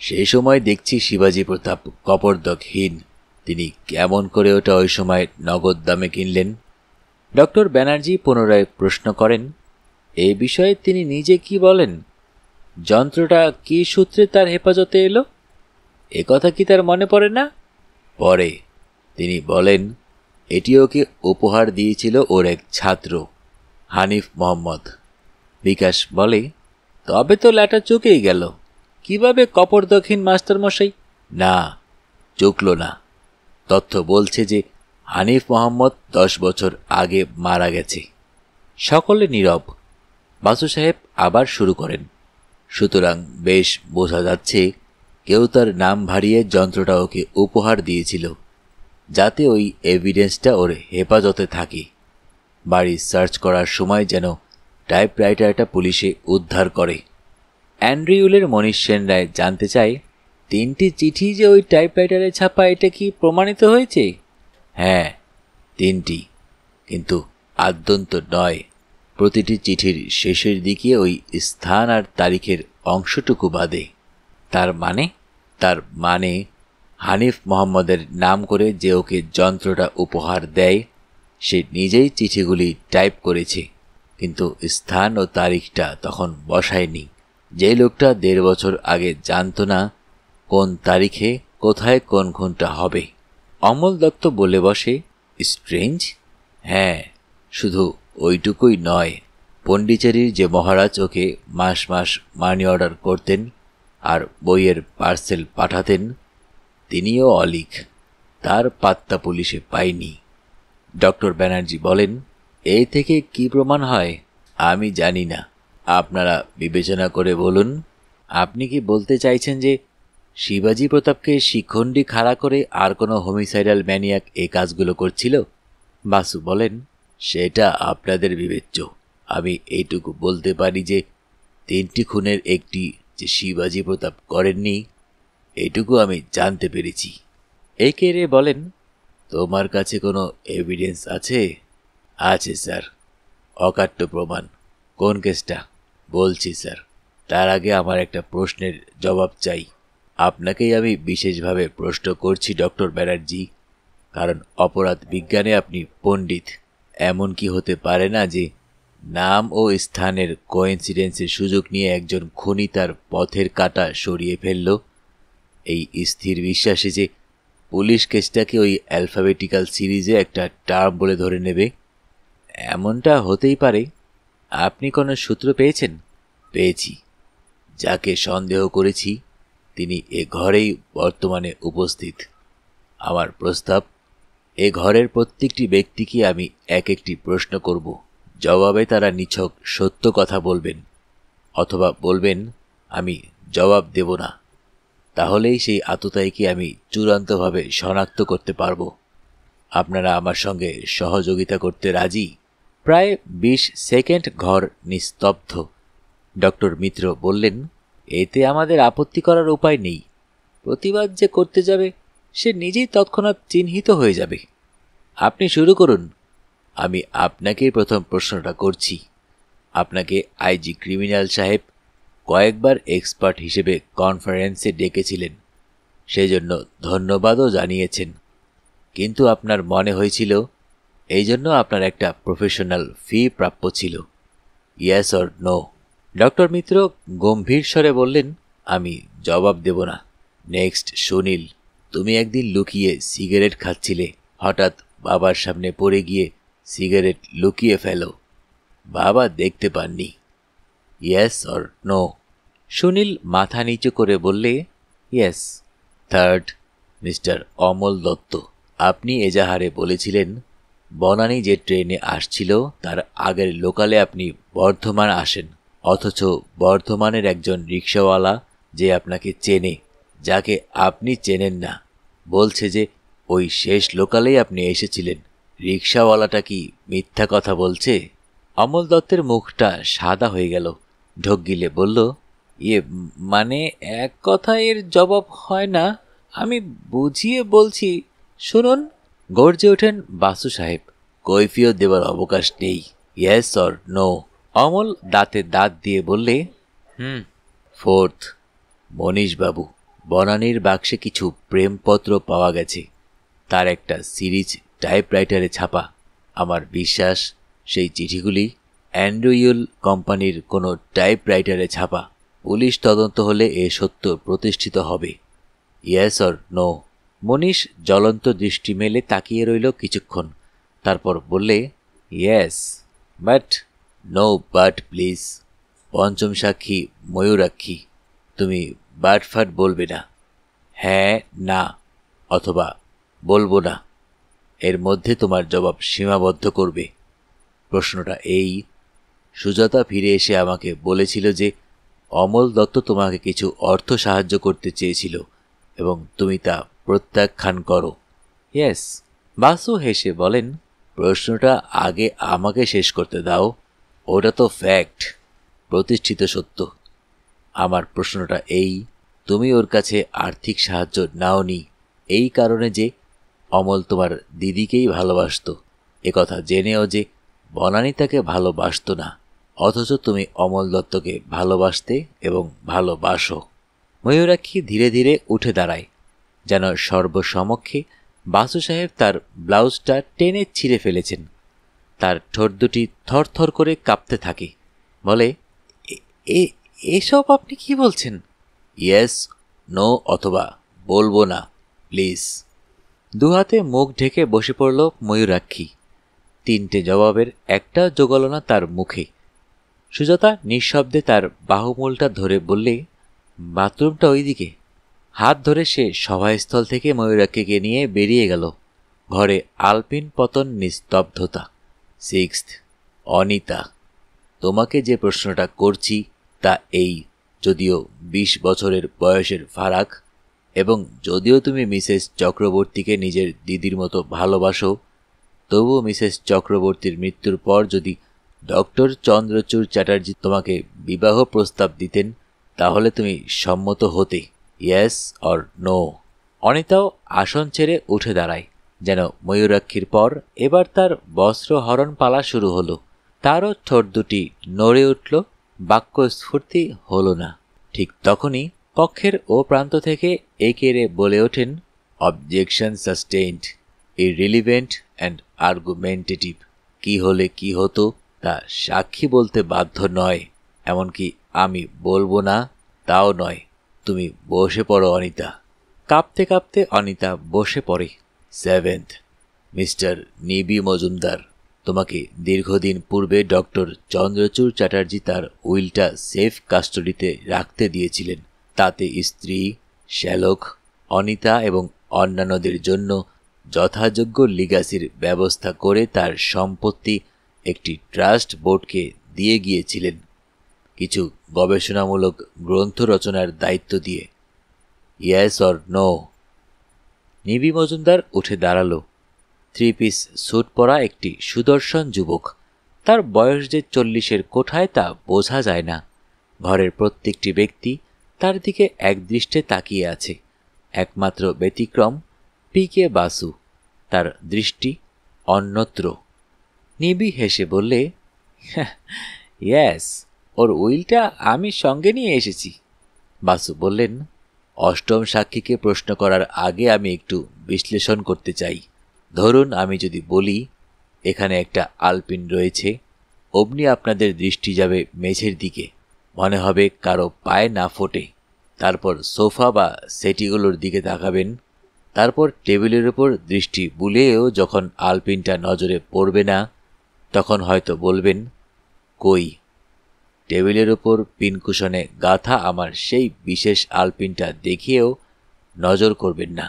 সেই সময় দেখছি শিবাজী প্রতাপ কপর্দকহীন। তিনি কেমন করে ওটা ওই সময় নগদ দামে কিনলেন? ডক্টর ব্যানার্জি পুনরায় প্রশ্ন করেন, এই বিষয়ে তিনি নিজে কি বলেন? যন্ত্রটা কি সূত্রে তার হেফাজতে এলো, কথা কি তার মনে পড়ে না? পরে তিনি বলেন, এটি ওকে উপহার দিয়েছিল ওর এক ছাত্র, হানিফ মোহাম্মদ। বিকাশ বলে, তবে তো ল্যাটা চুকেই গেল। কিভাবে কপর্দকহীন মাস্টারমশাই? না, চুকল না। তথ্য বলছে যে হানিফ মোহাম্মদ 10 বছর আগে মারা গেছে। সকলে নীরব। বাসু সাহেব আবার শুরু করেন, সুতরাং বেশ বোঝা যাচ্ছে কেউ তার নাম ভারিয়ে যন্ত্রটা ওকে উপহার দিয়েছিল, যাতে ওই এভিডেন্সটা ওর হেফাজতে থাকে। বাড়ি সার্চ করার সময় যেন টাইপরাইটারটা পুলিশে উদ্ধার করে। অ্যান্ড্রিউলের মনীষ সেন রায় জানতে চায়, 3টি চিঠি যে ওই টাইপরাইটারে ছাপা, এটা কি প্রমাণিত হয়েছে? হ্যাঁ, 3টি, কিন্তু আদ্যন্ত নয়। প্রতিটি চিঠির শেষের দিকে ওই স্থান আর তারিখের অংশটুকু বাদে। তার মানে? তার মানে হানিফ মোহাম্মদের নাম করে যে ওকে যন্ত্রটা উপহার দেয় সে নিজেই চিঠিগুলি টাইপ করেছে, কিন্তু স্থান ও তারিখটা তখন বসায়নি। যে লোকটা 1.5 বছর আগে জানত না কোন তারিখে কোথায় কোন খুনটা হবে। অমল দত্ত বলে বসে, স্ট্রেঞ্জ। হ্যাঁ, শুধু ওইটুকুই নয়, পণ্ডিচেরির যে মহারাজ ওকে মাস মাস মানি অর্ডার করতেন আর বইয়ের পার্সেল পাঠাতেন তিনিও অলিক। তার পাত্তা পুলিশে পায়নি। ডক্টর ব্যানার্জি বলেন, এই থেকে কি প্রমাণ হয় আমি জানি না, আপনারা বিবেচনা করে বলুন। আপনি কি বলতে চাইছেন যে শিবাজি প্রতাপকে শিখণ্ডী খাড়া করে আর কোনো হোমিসাইডাল ম্যানিয়াক এই কাজগুলো করছিল? বাসু বলেন, সেটা আপনাদের বিবেচ্য। আমি এইটুকু বলতে পারি যে 3টি খুনের একটি যে শিবাজি প্রতাপ করেননি এইটুকু আমি জানতে পেরেছি। একে রে বলেন, তোমার কাছে কোনো এভিডেন্স আছে? আছে স্যার, অকাট্য প্রমাণ। কোন কেসটা? বলছি স্যার, তার আগে আমার একটা প্রশ্নের জবাব চাই। আপনাকেই আমি বিশেষভাবে প্রশ্ন করছি ডক্টর ব্যানার্জি, কারণ অপরাধ বিজ্ঞানে আপনি পণ্ডিত। এমন কি হতে পারে না যে নাম ও স্থানের কোইন্সিডেন্সের সুযোগ নিয়ে একজন খুনি তার পথের কাঁটা সরিয়ে ফেলল এই স্থির বিশ্বাসে যে পুলিশ কেসটাকে ওই অ্যালফাবেটিক্যাল সিরিজে একটা টার্ম বলে ধরে নেবে? এমনটা হতেই পারে। আপনি কোনো সূত্র পেয়েছেন? পেয়েছি। যাকে সন্দেহ করেছি তিনি এ ঘরেই বর্তমানে উপস্থিত। আমার প্রস্তাব, এ ঘরের প্রত্যেকটি ব্যক্তিকে আমি এক একটি প্রশ্ন করব। জবাবে তারা নিছক সত্য কথা বলবেন, অথবা বলবেন আমি জবাব দেব না। তাহলেই সেই আততায়ীকে আমি চূড়ান্তভাবে শনাক্ত করতে পারব। আপনারা আমার সঙ্গে সহযোগিতা করতে রাজি? প্রায় 20 সেকেন্ড ঘর নিস্তব্ধ। ডক্টর মিত্র বললেন, এতে আমাদের আপত্তি করার উপায় নেই। প্রতিবাদ যে করতে যাবে সে নিজেই তৎক্ষণাৎ চিহ্নিত হয়ে যাবে। আপনি শুরু করুন। আমি আপনাকেই প্রথম প্রশ্নটা করছি। আপনাকে আইজি ক্রিমিনাল সাহেব কয়েকবার এক্সপার্ট হিসেবে কনফারেন্সে ডেকেছিলেন, সেজন্য ধন্যবাদও জানিয়েছেন। কিন্তু আপনার মনে হয়েছিল এই জন্য আপনার একটা প্রফেশনাল ফি প্রাপ্য ছিল। Yes or no? Doctor Mitra গম্ভীর স্বরে বললেন, আমি জবাব দেব না। নেক্সট সুনীল, তুমি একদিন লুকিয়ে সিগারেট খাচ্ছিলে, হঠাৎ বাবার সামনে পড়ে গিয়ে সিগারেট লুকিয়ে ফেলো, বাবা দেখতে পাননি। Yes or no? সুনীল মাথা নিচু করে বললে, yes. Third, mister Amal Dutta, আপনি এজাহারে বলেছিলেন বনানী যে ট্রেনে আসছিল তার আগের লোকালে আপনি বর্ধমান আসেন, অথচ বর্ধমানের একজন রিক্সাওয়ালা যে আপনাকে চেনে, যাকে আপনি চেনেন না, বলছে যে ওই শেষ লোকালেই আপনি এসেছিলেন। রিক্সাওয়ালাটা কি মিথ্যা কথা বলছে? অমল দত্তের মুখটা সাদা হয়ে গেল। ঢোক গিলে বলল, মানে এক কথায় এর জবাব হয় না। আমি বুঝিয়ে বলছি, শুনুন। গর্জে ওঠেন বাসু সাহেব, কৈফিয়ত দেবার অবকাশ নেই। Yes or no? অমল দাঁতে দাঁত দিয়ে বললে, ফোর্থ, মনীশবাবু, বনানীর বাক্সে কিছু প্রেমপত্র পাওয়া গেছে, তার একটা সিরিজ টাইপরাইটারে ছাপা। আমার বিশ্বাস সেই চিঠিগুলি অ্যান্ড্রুইল কোম্পানির কোনো টাইপরাইটারে ছাপা। পুলিশ তদন্ত হলে এ সত্য প্রতিষ্ঠিত হবে। Yes or no? মনীষ জ্বলন্ত দৃষ্টি মেলে তাকিয়ে রইল কিছুক্ষণ, তারপর বললে, yes, but no but please. পঞ্চম সাক্ষী ময়ূরাক্ষী, তুমি বাট ফাট বলবে না। হ্যাঁ, না অথবা বলবো না, এর মধ্যে তোমার জবাব সীমাবদ্ধ করবে। প্রশ্নটা এই, সুজাতা ফিরে এসে আমাকে বলেছিল যে অমল দত্ত তোমাকে কিছু অর্থ সাহায্য করতে চেয়েছিল এবং তুমি তা প্রত্যাখ্যান করো। ইয়েস। বাসু হেসে বলেন, প্রশ্নটা আগে আমাকে শেষ করতে দাও। ওটা তো ফ্যাক্ট, প্রতিষ্ঠিত সত্য। আমার প্রশ্নটা এই, তুমি ওর কাছে আর্থিক সাহায্য নাওনি এই কারণে যে অমল তোমার দিদিকেই ভালোবাসত, একথা জেনেও যে বনানী তাকে ভালোবাসত না, অথচ তুমি অমল দত্তকে ভালোবাসতে এবং ভালোবাসো। ময়ূরাক্ষী ধীরে ধীরে উঠে দাঁড়ায়, যেন সর্বসমক্ষে বাসু সাহেব তার ব্লাউজটা টেনে ছিঁড়ে ফেলেছেন। তার ঠোঁট দুটি থরথর করে কাঁপতে থাকে। বলে, এসব আপনি কি বলছেন? ইয়েস, নো অথবা বলবো না, প্লিজ। দুহাতে মুখ ঢেকে বসে পড়ল ময়ূরাক্ষী। তিনটে জবাবের একটা জোগাল না তার মুখে। সুজাতা নিঃশব্দে তার বাহুমূলটা ধরে বললে, বাথরুমটা ওইদিকে। হাত ধরে সে সভাস্থল থেকে ময়ূরাক্ষীকে নিয়ে বেরিয়ে গেল। ঘরে আলপিন পতন, নিস্তব্ধতা। সিক্সথ, অনিতা, তোমাকে যে প্রশ্নটা করছি তা এই, যদিও 20 বছরের বয়সের ফারাক, এবং যদিও তুমি মিসেস চক্রবর্তীকে নিজের দিদির মতো ভালোবাসো, তবুও মিসেস চক্রবর্তীর মৃত্যুর পর যদি ডক্টর চন্দ্রচূড় চ্যাটার্জি তোমাকে বিবাহ প্রস্তাব দিতেন, তাহলে তুমি সম্মত হতে? Yes or no? অনিতাও আসন ছেড়ে উঠে দাঁড়ায়, যেন ময়ূরাক্ষীর পর এবার তার বস্ত্রহরণ পালা শুরু হলো। তারও ঠোঁট দুটি নড়ে উঠল, বাক্য স্ফূর্তি হল না। ঠিক তখনই কক্ষের ও প্রান্ত থেকে একেরে বলে ওঠেন, অবজেকশন সাস্টেইনড, ইররিলিভেন্ট অ্যান্ড আর্গুমেন্টেটিভ। কি হলে কি হতো তা সাক্ষী বলতে বাধ্য নয়, এমনকি আমি বলবো না তাও নয়। তুমি বসে পড়ো অনিতা। কাঁপতে কাঁপতে অনিতা বসে পড়ে। সেভেন্থ, মিস্টার নিবি মজুমদার, তোমাকে দীর্ঘদিন পূর্বে ডক্টর চন্দ্রচূড় চ্যাটার্জি তার উইলটা সেফ কাস্টডিতে রাখতে দিয়েছিলেন। তাতে স্ত্রী, শ্যালক, অনিতা এবং অন্যান্যদের জন্য যথাযোগ্য লিগাসির ব্যবস্থা করে তার সম্পত্তি একটি ট্রাস্ট বোর্ডকে দিয়ে গিয়েছিলেন, কিছু গবেষণামূলক গ্রন্থ রচনার দায়িত্ব দিয়ে। Yes or no? Nibi Majumdar উঠে দাঁড়ালো। 3 পিস স্যুট পরা একটি সুদর্শন যুবক। তার বয়স যে 40-এর কোঠায় তা বোঝা যায় না। ঘরের প্রত্যেকটি ব্যক্তি তার দিকে একদৃষ্টে তাকিয়ে আছে। একমাত্র ব্যতিক্রম পি.কে. বাসু, তার দৃষ্টি অন্যত্র। নিবি হেসে বললে, ইয়েস, ওর উইলটা আমি সঙ্গে নিয়ে এসেছি। বাসু বললেন, অষ্টম সাক্ষীকে প্রশ্ন করার আগে আমি একটু বিশ্লেষণ করতে চাই। ধরুন আমি যদি বলি এখানে একটা আলপিন রয়েছে, অমনি আপনাদের দৃষ্টি যাবে মেঝের দিকে, মনে হবে কারো পায়ে না ফোটে। তারপর সোফা বা সেটিগুলোর দিকে তাকাবেন, তারপর টেবিলের উপর দৃষ্টি বুলিয়েও যখন আলপিনটা নজরে পড়বে না, তখন হয়তো বলবেন, কই, টেবিলের উপর পিনকুশনে গাঁথা আমার সেই বিশেষ আলপিনটা দেখিয়েও নজর করবেন না।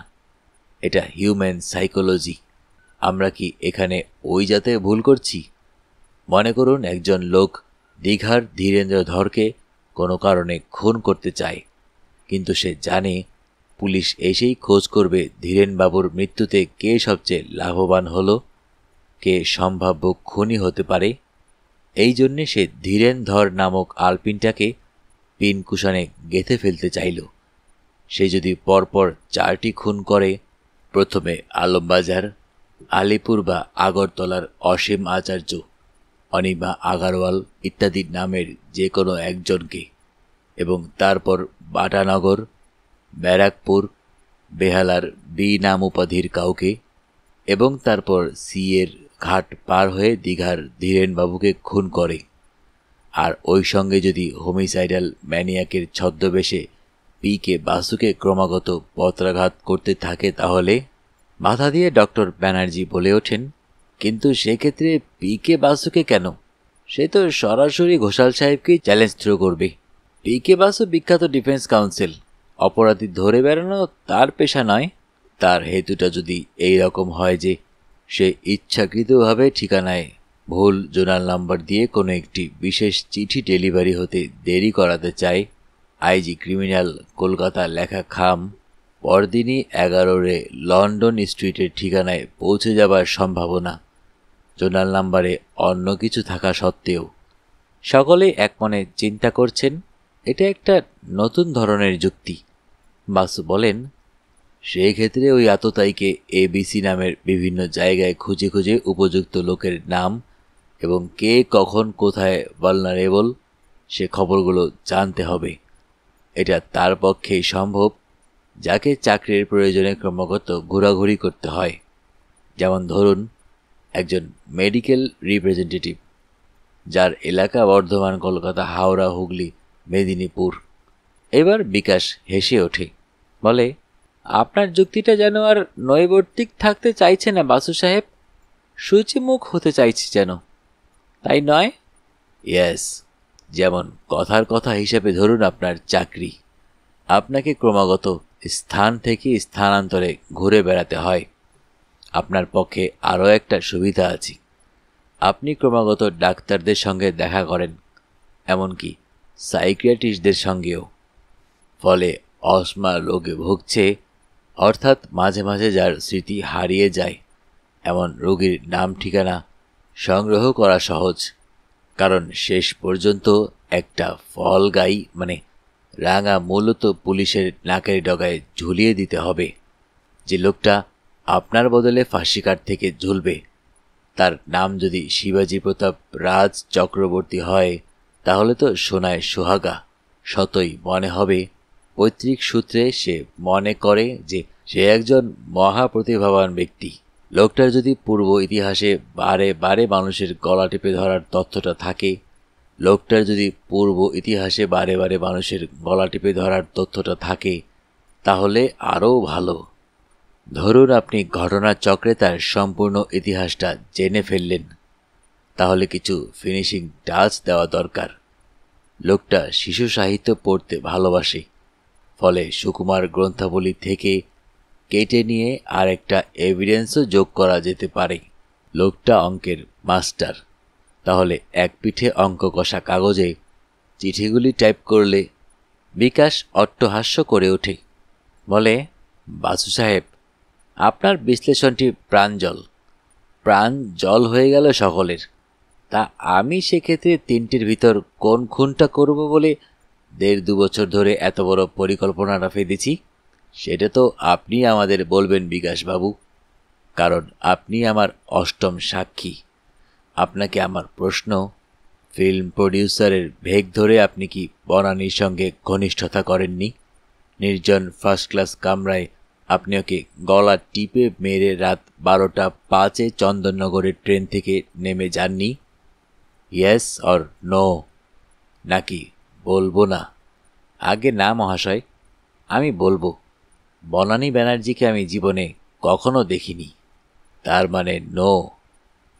এটা হিউম্যান সাইকোলজি। আমরা কি এখানে ওই জাতে ভুল করছি? মনে করুন একজন লোক দীঘার ধীরেন্দ্র ধরকে কোনো কারণে খুন করতে চায়, কিন্তু সে জানে পুলিশ এসেই খোঁজ করবে ধীরেনবাবুর মৃত্যুতে কে সবচেয়ে লাভবান হলো, কে সম্ভাব্য খুনি হতে পারে। এই জন্যে সে ধীরেন ধর নামক আলপিনটাকে পিনকুশনে গেঁথে ফেলতে চাইল। সে যদি পরপর 4টি খুন করে, প্রথমে আলমবাজার, আলিপুর বা আগরতলার অসীম আচার্য, অনিমা আগারওয়াল ইত্যাদি নামের যে কোনো একজনকে, এবং তারপর বাটানগর, ব্যারাকপুর, বেহালার বি নাম উপাধির কাউকে, এবং তারপর সিএর ঘাট পার হয়ে দীঘার ধীরেনবাবুকে খুন করে, আর ওই সঙ্গে যদি হোমিসাইডাল ম্যানিয়াকের ছদ্মবেশে পি.কে. বাসুকে ক্রমাগত পত্রাঘাত করতে থাকে, তাহলে বাধা দিয়ে ডক্টর ব্যানার্জি বলে ওঠেন, কিন্তু সেক্ষেত্রে পি.কে. বাসুকে কেন? সে তো সরাসরি ঘোষাল সাহেবকেই চ্যালেঞ্জ থ্রো করবে। পি.কে. বাসু বিখ্যাত ডিফেন্স কাউন্সিল, অপরাধী ধরে বেড়ানো তার পেশা নয়। তার হেতুটা যদি এই রকম হয় যে সে ইচ্ছাকৃতভাবে ঠিকানায় ভুল জোনাল নাম্বার দিয়ে কোনো একটি বিশেষ চিঠি ডেলিভারি হতে দেরি করাতে চায়, আইজি ক্রিমিনাল কলকাতা লেখা খাম পরদিনই 11 লন্ডন স্ট্রিটের ঠিকানায় পৌঁছে যাবার সম্ভাবনা, জোনাল নাম্বারে অন্য কিছু থাকা সত্ত্বেও। সকলেই একমনে চিন্তা করছেন এটা একটা নতুন ধরনের যুক্তি। বাসু বলেন, সেই ক্ষেত্রে ওই আততায়ীকে ABC নামের বিভিন্ন জায়গায় খুঁজে খুঁজে উপযুক্ত লোকের নাম এবং কে কখন কোথায় ভালনারেবল সে খবরগুলো জানতে হবে। এটা তার পক্ষেই সম্ভব যাকে চাকরির প্রয়োজনে ক্রমাগত ঘোরাঘুরি করতে হয়। যেমন ধরুন একজন মেডিকেল রিপ্রেজেন্টেটিভ যার এলাকা বর্ধমান, কলকাতা, হাওড়া, হুগলি, মেদিনীপুর। এবার বিকাশ হেসে ওঠে, বলে, আপনার যুক্তিটা যেন আর নৈবর্তিক থাকতে চাইছে না বাসু সাহেব, সূচিমুখ হতে চাইছে যেন, তাই নয়? ইয়েস, যেমন কথার কথা হিসেবে ধরুন আপনার চাকরি, আপনাকে ক্রমাগত স্থান থেকে স্থানান্তরে ঘুরে বেড়াতে হয়। আপনার পক্ষে আরও একটা সুবিধা আছে, আপনি ক্রমাগত ডাক্তারদের সঙ্গে দেখা করেন, এমনকি সাইকিয়াট্রিস্টদের সঙ্গেও। ফলে অসমা রোগে ভুগছে, অর্থাৎ মাঝে মাঝে যার স্মৃতি হারিয়ে যায়, এমন রোগীর নাম ঠিকানা সংগ্রহ করা সহজ, কারণ শেষ পর্যন্ত একটা ফল গাই মানে রাঙা মূলত পুলিশের নাকের ডগায় ঝুলিয়ে দিতে হবে। যে লোকটা আপনার বদলে ফাঁসিকাঠ থেকে ঝুলবে, তার নাম যদি শিবাজি প্রতাপ রাজ চক্রবর্তী হয়, তাহলে তো সোনায় সোহাগা। শতই মনে হবে, পৈতৃক সূত্রে সে মনে করে যে সে একজন মহাপ্রতিভাবান ব্যক্তি। লোকটার যদি পূর্ব ইতিহাসে বারে বারে মানুষের গলা টিপে ধরার তথ্যটা থাকে, লোকটার যদি পূর্ব ইতিহাসে বারে বারে মানুষের গলা টিপে ধরার তথ্যটা থাকে, তাহলে আরও ভালো। ধরুন আপনি ঘটনার চক্রে তার সম্পূর্ণ ইতিহাসটা জেনে ফেললেন, তাহলে কিছু ফিনিশিং টাচ দেওয়া দরকার। লোকটা শিশু সাহিত্য পড়তে ভালোবাসে, ফলে সুকুমার গ্রন্থাবলী থেকে কেটে নিয়ে আর একটা এভিডেন্সও যোগ করা যেতে পারে। লোকটা অঙ্কের মাস্টার, তাহলে এক পিঠে অঙ্ক কষা কাগজে চিঠিগুলি টাইপ করলে বিকাশ অট্টহাস্য করে ওঠে, বলে, বাসু সাহেব, আপনার বিশ্লেষণটি প্রাণ জল হয়ে গেল সকলের। তা আমি সেক্ষেত্রে তিনটির ভিতর কোন খুনটা করব বলে 1.5-2 বছর ধরে এত বড় পরিকল্পনাটা ফেঁদেছি, সেটা তো আপনি আমাদের বলবেন বিকাশবাবু, কারণ আপনি আমার অষ্টম সাক্ষী। আপনাকে আমার প্রশ্ন, ফিল্ম প্রডিউসারের ভেগ ধরে আপনি কি বনানীর সঙ্গে ঘনিষ্ঠতা করেননি? নির্জন ফার্স্ট ক্লাস কামরায় আপনি ওকে গলা টিপে মেরে রাত 12:05 চন্দননগরের ট্রেন থেকে নেমে যাননি? Yes or no? নাকি বলবো না? আগে না মহাশয়, আমি বলবো, বনানী ব্যানার্জিকে আমি জীবনে কখনো দেখিনি। তার মানে নো?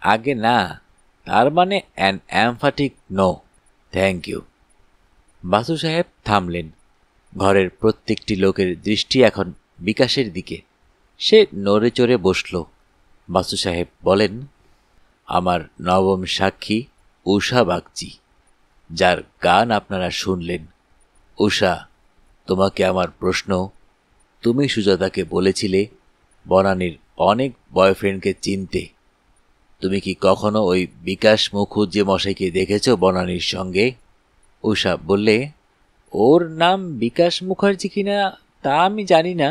আগে না, তার মানে an emphatic no. Thank you. Basu sahib থামলেন। ঘরের প্রত্যেকটি লোকের দৃষ্টি এখন বিকাশের দিকে। সে নড়ে চড়ে বসল। বাসু সাহেব বলেন, আমার নবম সাক্ষী উষা বাগচি, যার গান আপনারা শুনলেন। উষা, তোমাকে আমার প্রশ্ন, তুমি সুজাতাকে বলেছিলে বনানীর অনেক বয়ফ্রেন্ডকে চিনতে। তুমি কি কখনো ওই বিকাশ মুখুজ্জে মশাইকে দেখেছ বনানীর সঙ্গে? উষা বললে, ওর নাম বিকাশ মুখার্জি কিনা তা আমি জানি না,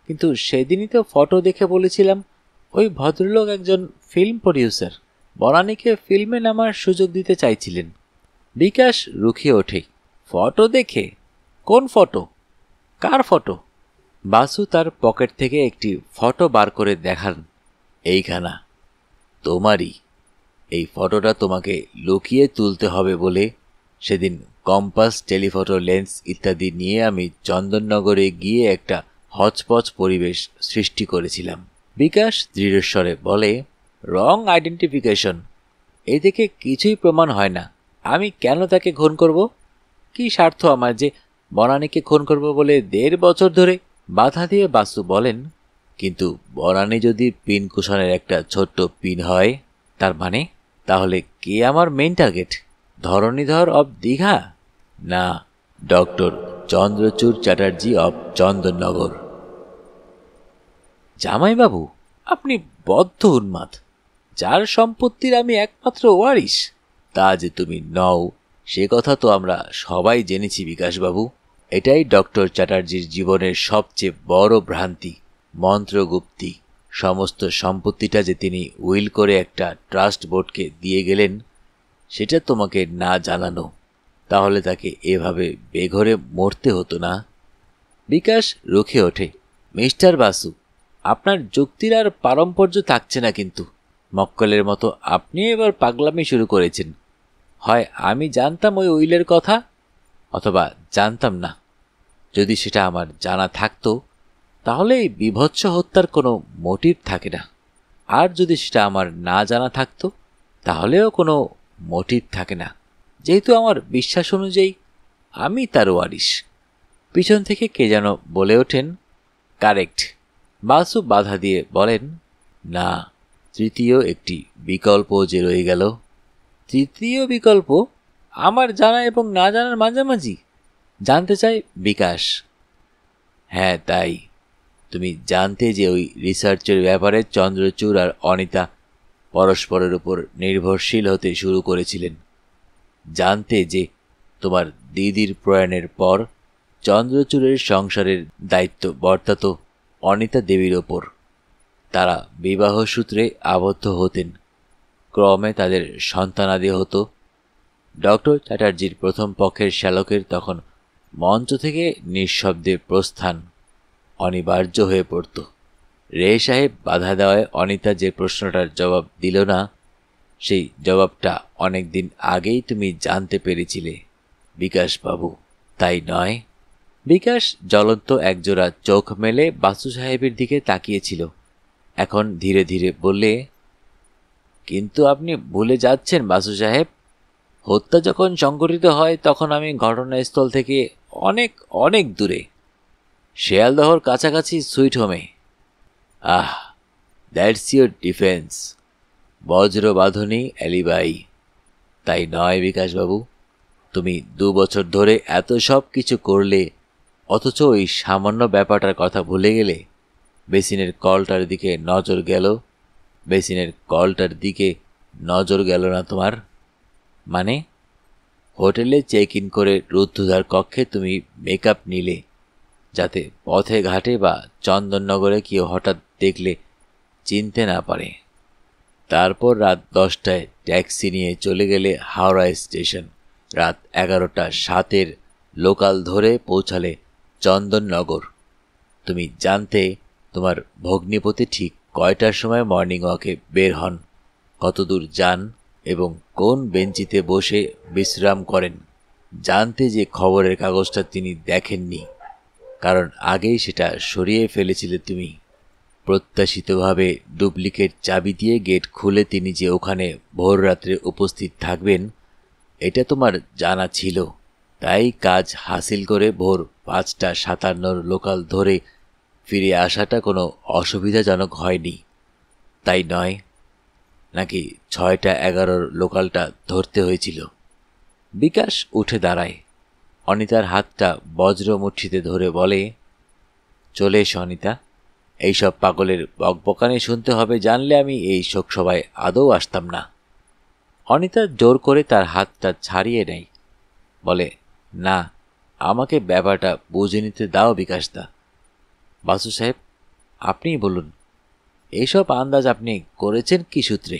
কিন্তু সেদিনই তো ফটো দেখে বলেছিলাম ওই ভদ্রলোক একজন ফিল্ম প্রডিউসার, বনানীকে ফিল্মে নামার সুযোগ দিতে চাইছিলেন। বিকাশ রুখে ওঠে, ফটো দেখে? কোন ফটো? কার ফটো? বাসু তার পকেট থেকে একটি ফটো বার করে দেখান। এইখানা তোমারই। এই ফটোটা তোমাকে লুকিয়ে তুলতে হবে বলে সেদিন কম্পাস, টেলিফটো লেন্স ইত্যাদি নিয়ে আমি চন্দননগরে গিয়ে একটা হচপচ পরিবেশ সৃষ্টি করেছিলাম। বিকাশ দৃঢ়স্বরে বলে, রং আইডেন্টিফিকেশন। এই থেকে কিছুই প্রমাণ হয় না। আমি কেন তাকে খুন করব? কি স্বার্থ আমার যে বনানীকে খুন করব বলে 1.5 বছর ধরে? বাধা দিয়ে বাসু বলেন, কিন্তু বনানী যদি পিন কুশনের একটা ছোট্ট পিন হয়, তার মানে তাহলে কে আমার main target? Dharanidhar of Digha? না, ডক্টর চন্দ্রচূড় চ্যাটার্জি অব চন্দননগর। জামাইবাবু, আপনি বদ্ধ উন্মাদ। যার সম্পত্তির আমি একমাত্র ওয়ারিশ, তা যে তুমি নও সে কথা তো আমরা সবাই জেনেছি বিকাশবাবু। এটাই ডক্টর চ্যাটার্জির জীবনের সবচেয়ে বড় ভ্রান্তি, মন্ত্রগুপ্তি। সমস্ত সম্পত্তিটা যে তিনি উইল করে একটা ট্রাস্ট বোর্ডকে দিয়ে গেলেন, সেটা তোমাকে না জানানো। তাহলে তাকে এভাবে বেঘরে মরতে হতো না। বিকাশ রুখে ওঠে। মিস্টার বাসু, আপনার যুক্তির আর পারম্পর্য থাকছে না কিন্তু। মক্কেলের মতো আপনি এবার পাগলামি শুরু করেছেন। হয় আমি জানতাম ওই উইলের কথা, অথবা জানতাম না। যদি সেটা আমার জানা থাকতো তাহলে এই বীভৎস হত্যার কোনো মোটিভ থাকে না, আর যদি সেটা আমার না জানা থাকতো তাহলেও কোনো মোটিভ থাকে না, যেহেতু আমার বিশ্বাস অনুযায়ী আমি তার ওয়ারিশ। পিছন থেকে কে যেন বলে ওঠেন, কারেক্ট। বাসু বাধা দিয়ে বলেন, না, তৃতীয় একটি বিকল্প যে রয়ে গেল। তৃতীয় বিকল্প আমার জানা এবং না জানার মাঝামাঝি? জানতে চাই বিকাশ। হ্যাঁ, তাই। তুমি জানতে যে ওই রিসার্চের ব্যাপারে চন্দ্রচূড় আর অনিতা পরস্পরের উপর নির্ভরশীল হতে শুরু করেছিলেন। জানতে যে তোমার দিদির প্রয়াণের পর চন্দ্রচূড়ের সংসারের দায়িত্ব বর্তাত অনিতা দেবীর ওপর। তারা বিবাহ সূত্রে আবদ্ধ হতেন, ক্রমে তাদের সন্তানাদি হতো। ডক্টর চ্যাটার্জির প্রথম পক্ষের শ্যালকের তখন মঞ্চ থেকে নিঃশব্দে প্রস্থান অনিবার্য হয়ে পড়ত। রে সাহেব বাধা দেওয়ায় অনিতা যে প্রশ্নটার জবাব দিল না, সেই জবাবটা অনেক দিন আগেই তুমি জানতে পেরেছিলে বিকাশবাবু, তাই নয়? বিকাশ জ্বলন্ত একজোড়া চোখ মেলে বাসু সাহেবের দিকে তাকিয়েছিল। এখন ধীরে ধীরে বললে, কিন্তু আপনি ভুলে যাচ্ছেন বাসু সাহেব, হত্যা যখন সংঘটিত হয় তখন আমি ঘটনাস্থল থেকে অনেক অনেক দূরে, শেয়ালদহর কাছাকাছি সুইট হোমে। আহ, দ্যাটস ইউর ডিফেন্স, বজ্রবাঁধনী অ্যালিবাই, তাই নয় বিকাশবাবু? তুমি 2 বছর ধরে এত সব কিছু করলে, অথচ ওই সামান্য ব্যাপারটার কথা ভুলে গেলে। বেসিনের কলটার দিকে নজর গেল? বেসিনের কলটার দিকে নজর গেল না তোমার? মানে? হোটেলে চেক ইন করে রুদ্ধদ্বার কক্ষে তুমি মেকআপ নিলে, যাতে পথে ঘাটে বা চন্দননগরে কেউ হঠাৎ দেখলে চিনতে না পারে। তারপর রাত 10টায় ট্যাক্সি নিয়ে চলে গেলে হাওড়া স্টেশন। রাত 11:07 লোকাল ধরে পৌঁছালে চন্দননগর। তুমি জানতে তোমার ভগ্নিপতি ঠিক কয়টার সময় মর্নিং ওয়াকে বের হন, কতদূর যান এবং কোন বেঞ্চিতে বসে বিশ্রাম করেন। জানতে যে খবরের কাগজটা তিনি দেখেননি, কারণ আগেই সেটা সরিয়ে ফেলেছিলে তুমি। প্রত্যাশিতভাবে ডুপ্লিকেট চাবি দিয়ে গেট খুলে তিনি যে ওখানে ভোররাত্রে উপস্থিত থাকবেন এটা তোমার জানা ছিল। তাই কাজ হাসিল করে ভোর 5:57 লোকাল ধরে ফিরে আসাটা কোনো অসুবিধাজনক হয়নি, তাই নয়? নাকি 6:11 লোকালটা ধরতে হয়েছিল? বিকাশ উঠে দাঁড়ায়, অনিতার হাতটা বজ্র মুঠিতে ধরে বলে, চলে এসো অনিতা, এইসব পাগলের বকবকানি শুনতে হবে জানলে আমি এই শোকসভায় আদৌ আসতাম না। অনিতা জোর করে তার হাতটা ছাড়িয়ে নেয়, বলে, না, আমাকে ব্যাপারটা বুঝে নিতে দাও বিকাশদা। বাসু সাহেব, আপনিই বলুন, এইসব আন্দাজ আপনি করেছেন কি সূত্রে?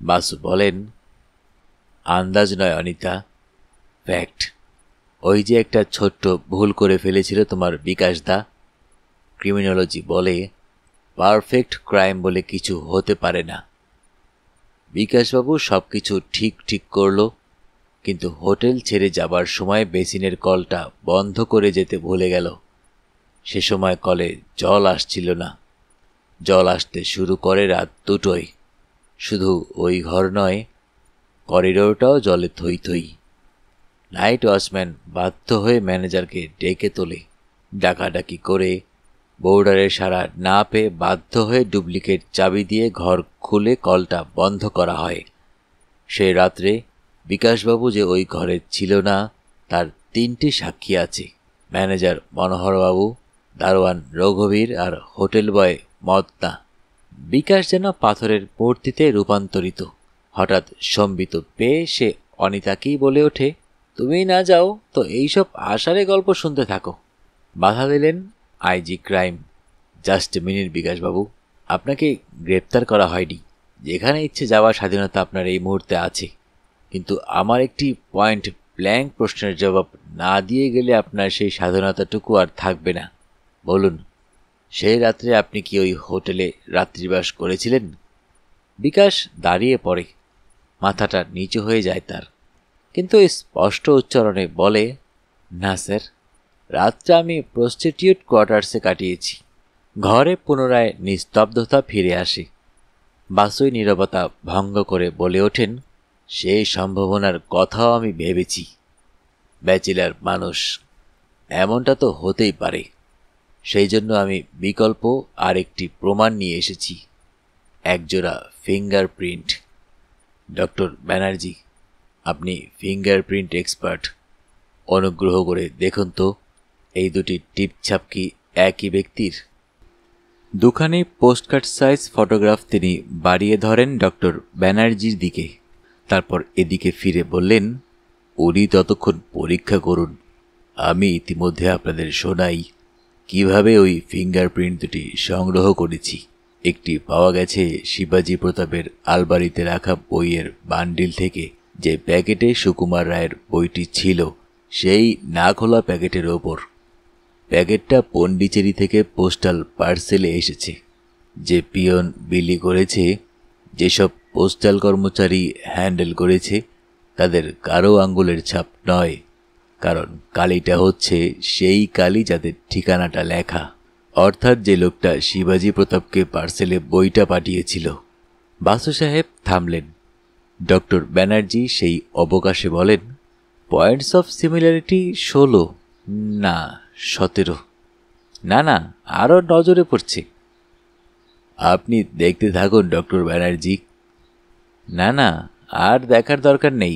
বাসু বলেন, আন্দাজ নয় অনিতা, ফ্যাক্ট। ওই যে একটা ছোট্ট ভুল করে ফেলেছিল তোমার বিকাশদা। ক্রিমিনোলজি বলে পারফেক্ট ক্রাইম বলে কিছু হতে পারে না। বিকাশবাবু সব কিছু ঠিক ঠিক করল, কিন্তু হোটেল ছেড়ে যাবার সময় বেসিনের কলটা বন্ধ করে যেতে ভুলে গেল। সে সময় কলে জল আসছিল না। জল আসতে শুরু করে রাত 2টোয়। শুধু ওই ঘর নয়, করিডোরটাও জলে থই থই। নাইট ওয়াচম্যান বাধ্য হয়ে ম্যানেজারকে ডেকে তোলে। ডাকাডাকি করে বোর্ডারের সাড়া না পেয়ে বাধ্য হয়ে ডুপ্লিকেট চাবি দিয়ে ঘর খুলে কলটা বন্ধ করা হয়। সে রাত্রে বিকাশবাবু যে ওই ঘরে ছিল না তার 3টে সাক্ষী আছে, ম্যানেজার মনোহরবাবু, দারোয়ান রঘুবীর আর হোটেল বয় মদনা। বিকাশ যেন পাথরের মূর্তিতে রূপান্তরিত। হঠাৎ সম্বিত পেয়ে সে অনিতাকেই বলে ওঠে, তুমি না যাও তো এইসব আষাঢ়ে গল্প শুনতে থাকো। বাধা দিলেন আইজি ক্রাইম। জাস্ট মিনিট বিকাশবাবু, আপনাকে গ্রেপ্তার করা হয়নি। যেখানে ইচ্ছে যাওয়ার স্বাধীনতা আপনার এই মুহূর্তে আছে, কিন্তু আমার একটি পয়েন্ট ব্ল্যাঙ্ক প্রশ্নের জবাব না দিয়ে গেলে আপনার সেই স্বাধীনতাটুকু আর থাকবে না। বলুন, সেই রাত্রে আপনি কি ওই হোটেলে রাত্রিবাস করেছিলেন? বিকাশ দাঁড়িয়ে পড়ে, মাথাটা নিচু হয়ে যায় তার, কিন্তু স্পষ্ট উচ্চারণে বলে, না স্যার, রাতটা আমি প্রস্টিটিউট কোয়ার্টার্সে কাটিয়েছি। ঘরে পুনরায় নিস্তব্ধতা ফিরে আসে। বাসুই নীরবতা ভঙ্গ করে বলে ওঠেন, সেই সম্ভাবনার কথাও আমি ভেবেছি। ব্যাচেলার মানুষ, এমনটা তো হতেই পারে। সেই জন্য আমি বিকল্প আরেকটি প্রমাণ নিয়ে এসেছি, একজোড়া ফিঙ্গারপ্রিন্ট। ডক্টর ব্যানার্জি, আপনি ফিঙ্গারপ্রিন্ট এক্সপার্ট, অনুগ্রহ করে দেখুন তো এই দুটি টিপছাপ কি একই ব্যক্তির? দুখানি পোস্টকার্ড সাইজ ফটোগ্রাফ তিনি বাড়িয়ে ধরেন ডক্টর ব্যানার্জির দিকে। তারপর এদিকে ফিরে বললেন, উনি ততক্ষণ পরীক্ষা করুন, আমি ইতিমধ্যে আপনাদের শোনাই কিভাবে ওই ফিঙ্গারপ্রিন্ট দুটি সংগ্রহ করেছি। একটি পাওয়া গেছে শিবাজি প্রতাপের আলমারিতে রাখা বইয়ের বান্ডিল থেকে। যে প্যাকেটে সুকুমার রায়ের বইটি ছিল, সেই না খোলা প্যাকেটের ওপর। প্যাকেটটা পন্ডিচেরি থেকে পোস্টাল পার্সেলে এসেছে। যে পিয়ন বিলি করেছে, যেসব পোস্টাল কর্মচারী হ্যান্ডেল করেছে, তাদের কারো আঙ্গুলের ছাপ নয়, কারণ কালিটা হচ্ছে সেই কালি যাদের ঠিকানাটা লেখা, অর্থাৎ যে লোকটা শিবাজি প্রতাপকে পার্সেলে বইটা পাঠিয়েছিল। বাসু সাহেব থামলেন। ডক্টর ব্যানার্জি সেই অবকাশে বলেন, পয়েন্টস অফ সিমিলারিটি 16, না 17। না না, আরও নজরে পড়ছে। আপনি দেখতে থাকুন ডক্টর ব্যানার্জি। না না, আর দেখার দরকার নেই,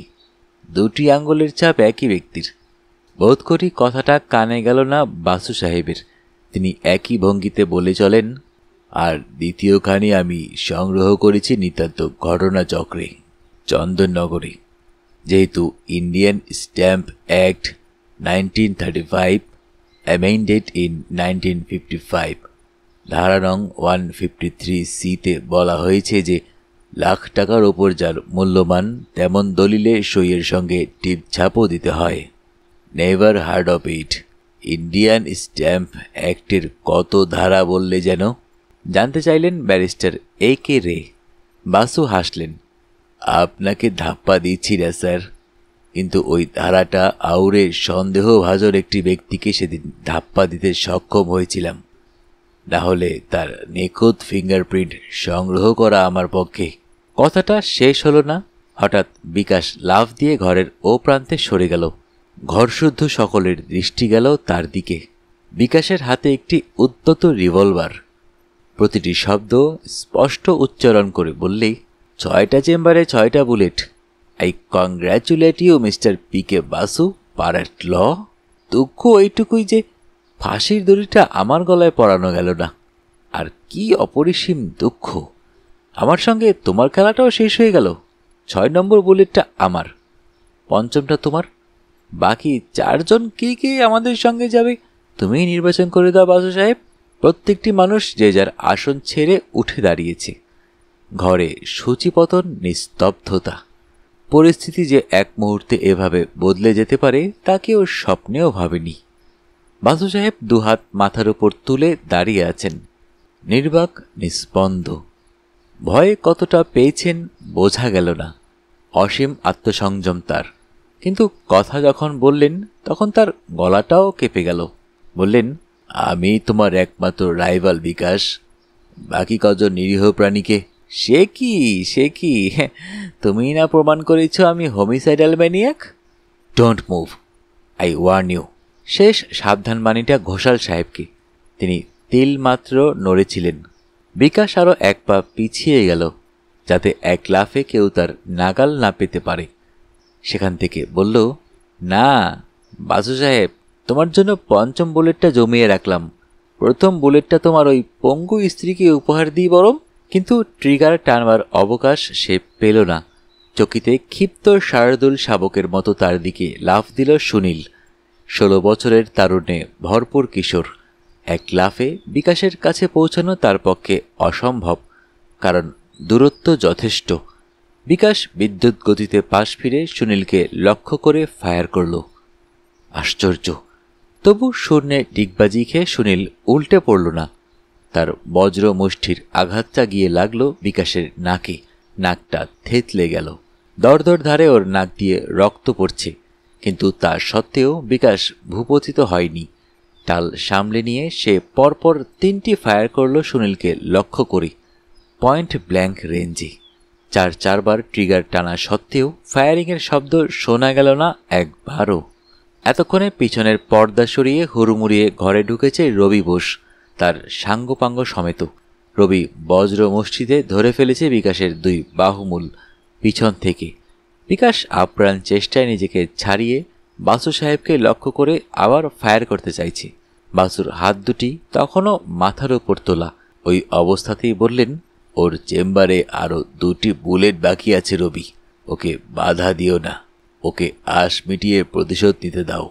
দুটি আঙ্গুলের ছাপ একই ব্যক্তির। বোধ করি কথাটা কানে গেল না বাসু সাহেবের। তিনি একই ভঙ্গিতে বলে চলেন, আর দ্বিতীয়খানি আমি সংগ্রহ করেছি নিতান্ত ঘটনাচক্রে, চন্দননগরে। যেহেতু Indian stamp act 1935 amended in 1955 ধারা নং 153C-তে বলা হয়েছে যে লাখ টাকার ওপর যার মূল্যমান, তেমন দলিলে সইয়ের সঙ্গে টিপ ছাপও দিতে হয়। Never heard of it. Indian stamp অ্যাক্টের কত ধারা বললে যেন? জানতে চাইলেন ব্যারিস্টার A.K. রে। বাসু হাসলেন। আপনাকে ধাপ্পা দিচ্ছি না স্যার, কিন্তু ওই ধারাটা আউড়ে সন্দেহভাজন একটি ব্যক্তিকে সেদিন ধাপ্পা দিতে সক্ষম হয়েছিলাম। না হলে তার নিখুঁত ফিঙ্গারপ্রিন্ট সংগ্রহ করা আমার পক্ষে। কথাটা শেষ হলো না, হঠাৎ বিকাশ লাফ দিয়ে ঘরের ও প্রান্তে সরে গেল। ঘরশুদ্ধ সকলের দৃষ্টি গেল তার দিকে। বিকাশের হাতে একটি উদ্যত রিভলভার। প্রতিটি শব্দ স্পষ্ট উচ্চারণ করে বললেই, 6টা চেম্বারে 6টা বুলেট। I congratulate you mister P.K. Basu, পারেট ল। দুঃখ এইটুকুই যে ফাঁসির দড়িটা আমার গলায় পরানো গেল না। আর কি অপরিসীম দুঃখ, আমার সঙ্গে তোমার খেলাটাও শেষ হয়ে গেল। 6 নম্বর বুলেটটা আমার, 5মটা তোমার। বাকি 4জন কে আমাদের সঙ্গে যাবে তুমিই নির্বাচন করে দাও বাসু সাহেব। প্রত্যেকটি মানুষ যে যার আসন ছেড়ে উঠে দাঁড়িয়েছে। ঘরে সূচিপতন, নিস্তব্ধতা। পরিস্থিতি যে এক মুহূর্তে এভাবে বদলে যেতে পারে তা কেউ স্বপ্নেও ভাবেনি। বাসু সাহেব দুহাত মাথার উপর তুলে দাঁড়িয়ে আছেন, নির্বাক, নিস্পন্দ। ভয়ে কতটা পেয়েছেন বোঝা গেল না। অসীম আত্মসংযম তার, কিন্তু কথা যখন বললেন তখন তার গলাটাও কেঁপে গেল। বললেন, আমি তোমার একমাত্র রাইভাল বিকাশ, বাকি কজন নিরীহ প্রাণীকে। সে কি তুমি না প্রমাণ করেছ আমি homicidal maniac. Don't move, I warn you. শেষ সাবধানবাণীটা ঘোষাল সাহেবকে। তিনি তিলমাত্র নড়েছিলেন। বিকাশ আরও এক পা পিছিয়ে গেল, যাতে এক লাফে কেউ তার নাগাল না পেতে পারে। সেখান থেকে বলল, না বাসু সাহেব, তোমার জন্য 5ম বুলেটটা জমিয়ে রাখলাম। 1ম বুলেটটা তোমার ওই পঙ্গু স্ত্রীকে উপহার দিই বরং। কিন্তু ট্রিগার টানবার অবকাশ সে পেল না। চকিতে ক্ষিপ্ত শারদুল শাবকের মতো তার দিকে লাফ দিল সুনীল। 16 বছরের তারুণ্যে ভরপুর কিশোর। এক লাফে বিকাশের কাছে পৌঁছানো তার পক্ষে অসম্ভব, কারণ দূরত্ব যথেষ্ট। বিকাশ বিদ্যুৎ গতিতে পাশ ফিরে সুনীলকে লক্ষ্য করে ফায়ার করল। আশ্চর্য, তবু শূন্যে ডিগবাজি খেয়ে সুনীল উল্টে পড়ল না। তার বজ্র মুষ্টির আঘাতটা গিয়ে লাগল বিকাশের নাকে। নাকটা থেতলে গেল। দরদর ধারে ওর নাক দিয়ে রক্ত পড়ছে, কিন্তু তা সত্ত্বেও বিকাশ ভূপতিত হয়নি। টাল সামলে নিয়ে সে পরপর 3টি ফায়ার করল সুনীলকে লক্ষ্য করে, পয়েন্ট ব্ল্যাঙ্ক রেঞ্জে। 4বার ট্রিগার টানা সত্ত্বেও ফায়ারিংয়ের শব্দ শোনা গেল না একবারও। এতক্ষণে পিছনের পর্দা সরিয়ে হুড়মুড়িয়ে ঘরে ঢুকেছে রবি বোস, তার সাঙ্গপাঙ্গ সমেত। রবি বজ্র মুষ্টিতে ধরে ফেলেছে বিকাশের 2 বাহুমূল পিছন থেকে। বিকাশ আপ্রাণ চেষ্টায় নিজেকে ছাড়িয়ে বাসু সাহেবকে লক্ষ্য করে আবার ফায়ার করতে চাইছে। বাসুর হাত দুটি তখনও মাথার উপর তোলা। ওই অবস্থাতেই বললেন, ওর চেম্বারে আরও 2টি বুলেট বাকি আছে রবি, ওকে বাধা দিও না, ওকে আশ মিটিয়ে প্রতিশোধ নিতে দাও।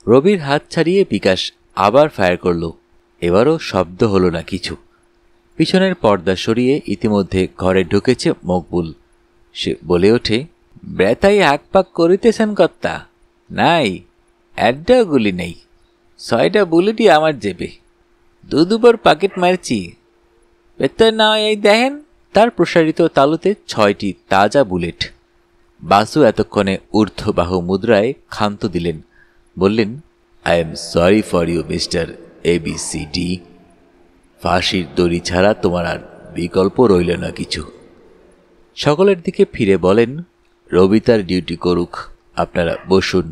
রবির হাত ছাড়িয়ে বিকাশ আবার ফায়ার করল। এবারও শব্দ হলো না কিছু। পিছনের পর্দা সরিয়ে ইতিমধ্যে ঘরে ঢুকেছে মকবুল। সে বলে ওঠে, ব্রেতাই হাক পাক করিতেছেন কর্তা? নাই, একটাও গুলি নেই। 6টা বুলেটই আমার জেবে। 2-2বার পকেট মারছি। বেতন না এই দেখেন। তার প্রসারিত তালুতে 6টি তাজা বুলেট। বাসু এতক্ষণে ঊর্ধ্ববাহু মুদ্রায় ক্ষান্ত দিলেন। বললেন, I am sorry for you mister ABCD। ফাঁসির দড়ি ছাড়া তোমার আর বিকল্প রইল না কিছু। সকলের দিকে ফিরে বলেন, রবি তার ডিউটি করুক, আপনারা বসুন,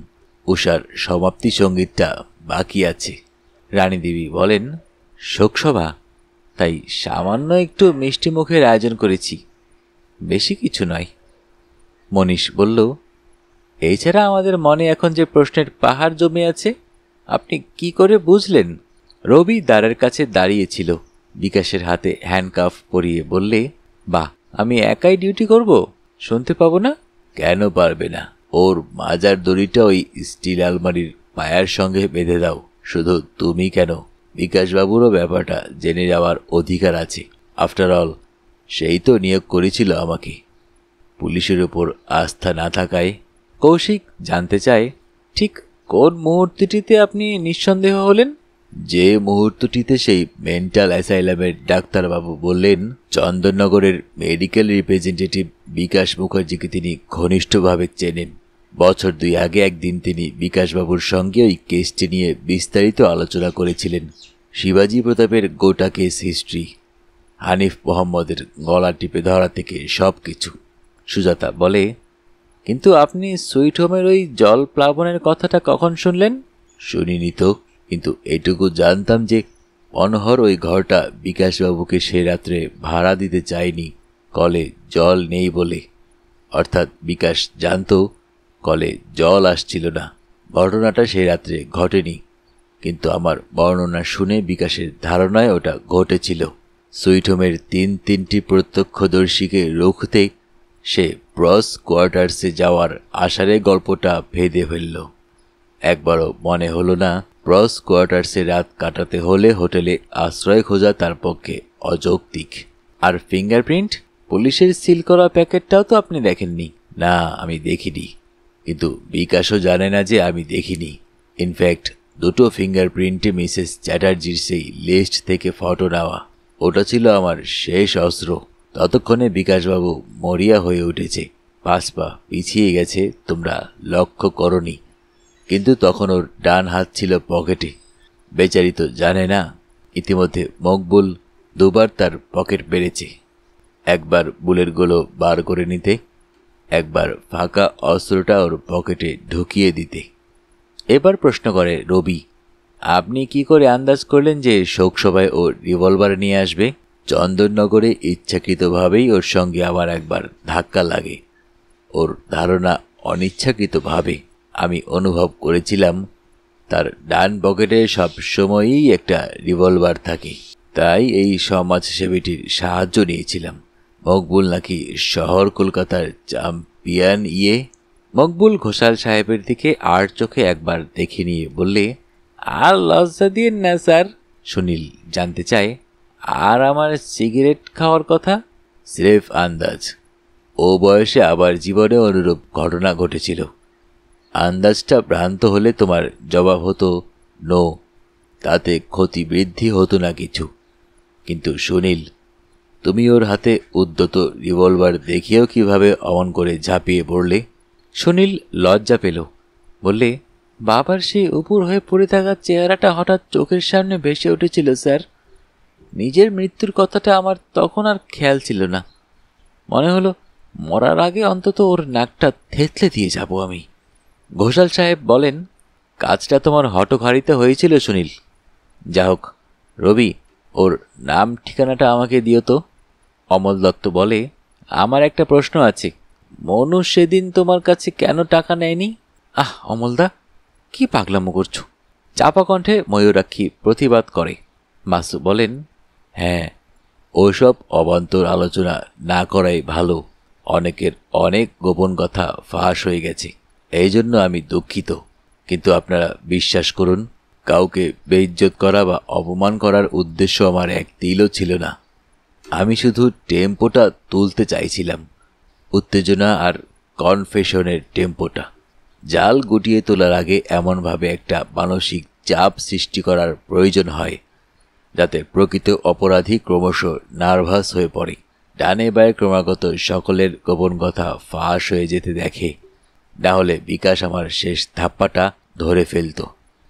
উষার সমাপ্তি সঙ্গীতটা বাকি আছে। রানীদেবী বলেন, শোকসভা, তাই সামান্য একটু মিষ্টি মুখের আয়োজন করেছি, বেশি কিছু নয়। মনীষ বলল, এছাড়া আমাদের মনে এখন যে প্রশ্নের পাহাড় জমে আছে, আপনি কি করে বুঝলেন? রবি দ্বারের কাছে দাঁড়িয়েছিল। বিকাশের হাতে হ্যান্ডকাফ পরিয়ে বললে, বাহ, আমি একাই ডিউটি করব? শুনতে পাবো না? কেন পারবে না? ওর মাজার দড়িটা ওই স্টিল আলমারির পায়ার সঙ্গে বেঁধে দাও। শুধু তুমি কেন, বিকাশবাবুরও ব্যাপারটা জেনে যাওয়ার অধিকার আছে। আফটার অল, সেই তো নিয়োগ করেছিল আমাকে। পুলিশের উপর আস্থা না থাকায়। কৌশিক জানতে চায়, ঠিক কোন মুহূর্তটিতে আপনি নিঃসন্দেহ হলেন? যে মুহূর্তটিতে সেই মেন্টাল অ্যাসাইলামের ডাক্তারবাবু বললেন চন্দননগরের মেডিকেল রিপ্রেজেন্টেটিভ বিকাশ মুখার্জিকে তিনি ঘনিষ্ঠভাবে চেনেন। বছর 2 আগে একদিন তিনি বিকাশবাবুর সঙ্গে ওই কেসটি নিয়ে বিস্তারিত আলোচনা করেছিলেন। শিবাজি প্রতাপের গোটা কেস হিস্ট্রি, হানিফ মোহাম্মদের গলা টিপে ধরা থেকে সব কিছু। সুজাতা বলে, কিন্তু আপনি সুইট হোমের ওই জল প্লাবনের কথাটা কখন শুনলেন? শুনিনি তো, কিন্তু এটুকু জানতাম যে অনহর ওই ঘরটা বিকাশবাবুকে সে রাত্রে ভাড়া দিতে চায়নি, কলে জল নেই বলে। অর্থাৎ বিকাশ জানত কলে জল আসছিল না। ঘটনাটা সে রাত্রে ঘটেনি, কিন্তু আমার বর্ণনা শুনে বিকাশের ধারণায় ওটা ঘটেছিল। সুইট হোমের 3টি প্রত্যক্ষদর্শীকে রুখতে সে ব্রস কোয়ার্টার্সে যাওয়ার আশারে গল্পটা ভেদে ফেলল। একবারও মনে হলো না ব্রস কোয়ার্টার্সে রাত কাটাতে হলে হোটেলে আশ্রয় খোঁজা তার পক্ষে অযৌক্তিক। আর ফিঙ্গারপ্রিন্ট, পুলিশের সিল করা প্যাকেটটাও তো আপনি দেখেননি। না, আমি দেখিনি, কিন্তু বিকাশও জানে না যে আমি দেখিনি। ইনফ্যাক্ট 2টো ফিঙ্গারপ্রিন্টে মিসেস চ্যাটার্জির সেই লিস্ট থেকে ফটো নেওয়া। ওটা ছিল আমার শেষ অস্ত্র। ততক্ষণে বিকাশবাবু মরিয়া হয়ে উঠেছে, 5 পা পিছিয়ে গেছে, তোমরা লক্ষ্য করনি। কিন্তু তখন ওর ডান হাত ছিল পকেটে। বেচারি তো জানে না। ইতিমধ্যে মকবুল 2বার তার পকেট বেড়েছে, একবার বুলের গুলো বার করে নিতে, একবার ফাঁকা অস্ত্রটা ওর পকেটে ঢুকিয়ে দিতে। এবার প্রশ্ন করে রবি, আপনি কি করে আন্দাজ করলেন যে শোকসভায় ও রিভলভার নিয়ে আসবে? চন্দননগরে ইচ্ছাকৃতভাবেই ওর সঙ্গে আবার একবার ধাক্কা লাগে। ওর ধারণা অনিচ্ছাকৃতভাবে। আমি অনুভব করেছিলাম তার ডান পকেটে সবসময়ই একটা রিভলভার থাকে, তাই এই সমাজসেবীটির সাহায্য নিয়েছিলাম। মকবুল নাকি শহর কলকাতার চ্যাম্পিয়ন। মকবুল ঘোষাল সাহেবের দিকে আর চোখে একবার দেখে নিয়ে বললে, আর লজ্জা দিন না স্যার। সুনীল জানতে চায়, আর আমার সিগারেট খাওয়ার কথা? স্রেফ আন্দাজ। ও বয়সে আবার জীবনে অনুরূপ ঘটনা ঘটেছিল। আন্দাজটা ভ্রান্ত হলে তোমার জবাব হতো নো, তাতে ক্ষতি বৃদ্ধি হতো না কিছু। কিন্তু সুনীল, তুমি ওর হাতে উদ্যত রিভলভার দেখিয়েও কিভাবে অমন করে ঝাঁপিয়ে পড়লে? সুনীল লজ্জা পেল, বললে, বাবার সেই উপর হয়ে পড়ে থাকার চেহারাটা হঠাৎ চোখের সামনে ভেসে উঠেছিল স্যার। নিজের মৃত্যুর কথাটা আমার তখন আর খেয়াল ছিল না। মনে হলো মরার আগে অন্তত ওর নাকটা থেতলে দিয়ে যাব আমি। ঘোষাল সাহেব বলেন, কাজটা তোমার হঠঘাড়িতে হয়েছিল সুনীল। যা হোক, রবি, ওর নাম ঠিকানাটা আমাকে দিও তো। অমল দত্ত বলে, আমার একটা প্রশ্ন আছে, মনু সেদিন তোমার কাছে কেন টাকা নেয়নি? অমলদা, কি পাগলামো করছো? চাপা কণ্ঠে ময়ূরাক্ষী প্রতিবাদ করে। মাসু বলেন, হ্যাঁ, ওসব অবান্তর আলোচনা না করাই ভালো। অনেকের অনেক গোপন কথা ফাঁস হয়ে গেছে, এই জন্য আমি দুঃখিত। কিন্তু আপনারা বিশ্বাস করুন, কাউকে বেইজ্জত করা বা অপমান করার উদ্দেশ্য আমার এক তিলও ছিল না। আমি শুধু টেম্পোটা তুলতে চাইছিলাম, উত্তেজনা আর কনফেশনের টেম্পোটা। জাল গুটিয়ে তোলার আগে এমনভাবে একটা মানসিক চাপ সৃষ্টি করার প্রয়োজন হয় যাতে প্রকৃত অপরাধী ক্রমশ নার্ভাস হয়ে পড়ে, ডানে বায়ে ক্রমাগত সকলের গোপন কথা ফাঁস হয়ে যেতে দেখে। না হলে বিকাশ আমার শেষ ধাপ্পাটা ধরে ফেলত,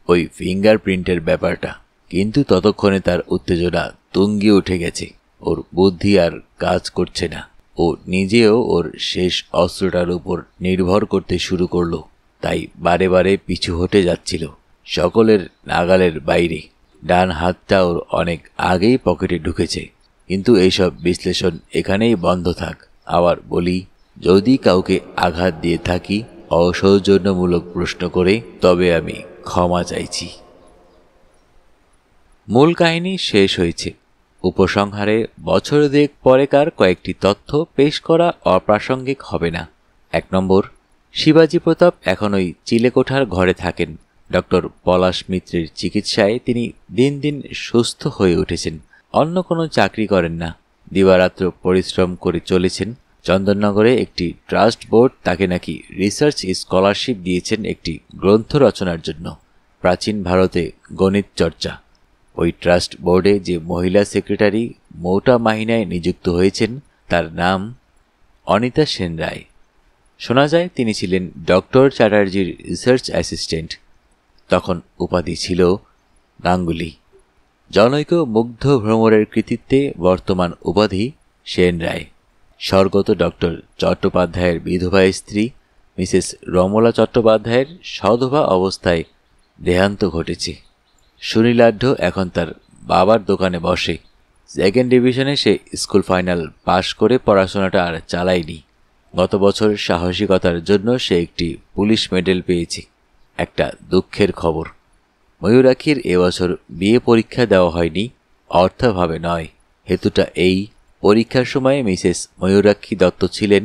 ওই ফিঙ্গারপ্রিন্টের ব্যাপারটা। কিন্তু ততক্ষণে তার উত্তেজনা তুঙ্গে উঠে গেছে, ওর বুদ্ধি আর কাজ করছে না। ও নিজেও ওর শেষ অস্ত্রটার উপর নির্ভর করতে শুরু করলো, তাই বারে বারে পিছু হটে যাচ্ছিল, সকলের নাগালের বাইরে। ডান হাতটা ওর অনেক আগেই পকেটে ঢুকেছে। কিন্তু এইসব বিশ্লেষণ এখানেই বন্ধ থাক। আবার বলি, যদি কাউকে আঘাত দিয়ে থাকি অসৌজন্যমূলক প্রশ্ন করে, তবে আমি ক্ষমা চাইছি। মূল কাহিনী শেষ হয়েছে। উপসংহারে বছর দেড় পরেকার কয়েকটি তথ্য পেশ করা অপ্রাসঙ্গিক হবে না। 1 নম্বর, শিবাজি প্রতাপ এখন ওই চিলেকোঠার ঘরে থাকেন। ডক্টর পলাশ মিত্রের চিকিৎসায় তিনি দিন দিন সুস্থ হয়ে উঠেছেন। অন্য কোনো চাকরি করেন না, দিবারাত্র পরিশ্রম করে চলেছেন। চন্দননগরে একটি ট্রাস্ট বোর্ড তাকে নাকি রিসার্চ স্কলারশিপ দিয়েছেন একটি গ্রন্থ রচনার জন্য, প্রাচীন ভারতে গণিত চর্চা। ওই ট্রাস্ট বোর্ডে যে মহিলা সেক্রেটারি মৌটা মাহিনায় নিযুক্ত হয়েছেন তার নাম অনিতা সেন রায়। শোনা যায় তিনি ছিলেন ডক্টর চ্যাটার্জির রিসার্চ অ্যাসিস্ট্যান্ট। তখন উপাধি ছিল গাঙ্গুলি। জনৈক মুগ্ধ ভ্রমরের কৃতিত্বে বর্তমান উপাধি সেন রায়। স্বর্গত ডক্টর চট্টোপাধ্যায়ের বিধবা স্ত্রী মিসেস রমলা চট্টোপাধ্যায়ের সধবা অবস্থায় দেহান্ত ঘটেছে। সুনীলাঢ্য এখন তার বাবার দোকানে বসে। 2nd ডিভিশনে সে স্কুল ফাইনাল পাশ করে পড়াশোনাটা আর চালায়নি। গত বছর সাহসিকতার জন্য সে একটি পুলিশ মেডেল পেয়েছে। একটা দুঃখের খবর, ময়ূরাক্ষীর এবছর বিয়ে পরীক্ষা দেওয়া হয়নি, অর্থাভাবে নয়। হেতুটা এই, পরীক্ষার সময় মিসেস ময়ূরাক্ষী দত্ত ছিলেন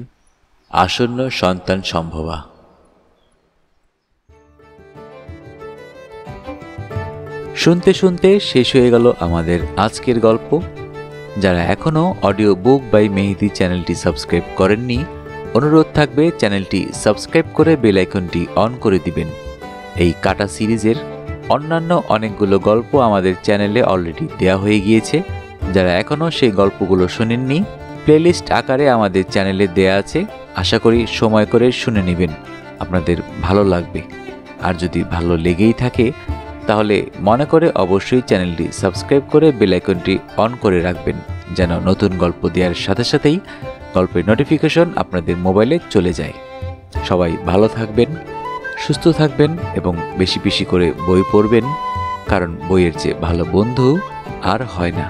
আসন্ন সন্তান সম্ভবা। শুনতে শুনতে শেষ হয়ে গেল আমাদের আজকের গল্প। যারা এখনও অডিও বুক বাই মেহেদি চ্যানেলটি সাবস্ক্রাইব করেননি, অনুরোধ থাকবে চ্যানেলটি সাবস্ক্রাইব করে বেল আইকনটি অন করে দিবেন। এই কাটা সিরিজের অন্যান্য অনেকগুলো গল্প আমাদের চ্যানেলে অলরেডি দেওয়া হয়ে গিয়েছে। যারা এখনও সেই গল্পগুলো শোনেননি, প্লেলিস্ট আকারে আমাদের চ্যানেলে দেয়া আছে। আশা করি সময় করে শুনে নেবেন, আপনাদের ভালো লাগবে। আর যদি ভালো লেগেই থাকে তাহলে মনে করে অবশ্যই চ্যানেলটি সাবস্ক্রাইব করে বেল আইকনটি অন করে রাখবেন, যেন নতুন গল্প দেওয়ার সাথে সাথেই গল্পের নোটিফিকেশন আপনাদের মোবাইলে চলে যায়। সবাই ভালো থাকবেন, সুস্থ থাকবেন এবং বেশি বেশি করে বই পড়বেন, কারণ বইয়ের চেয়ে ভালো বন্ধু আর হয় না।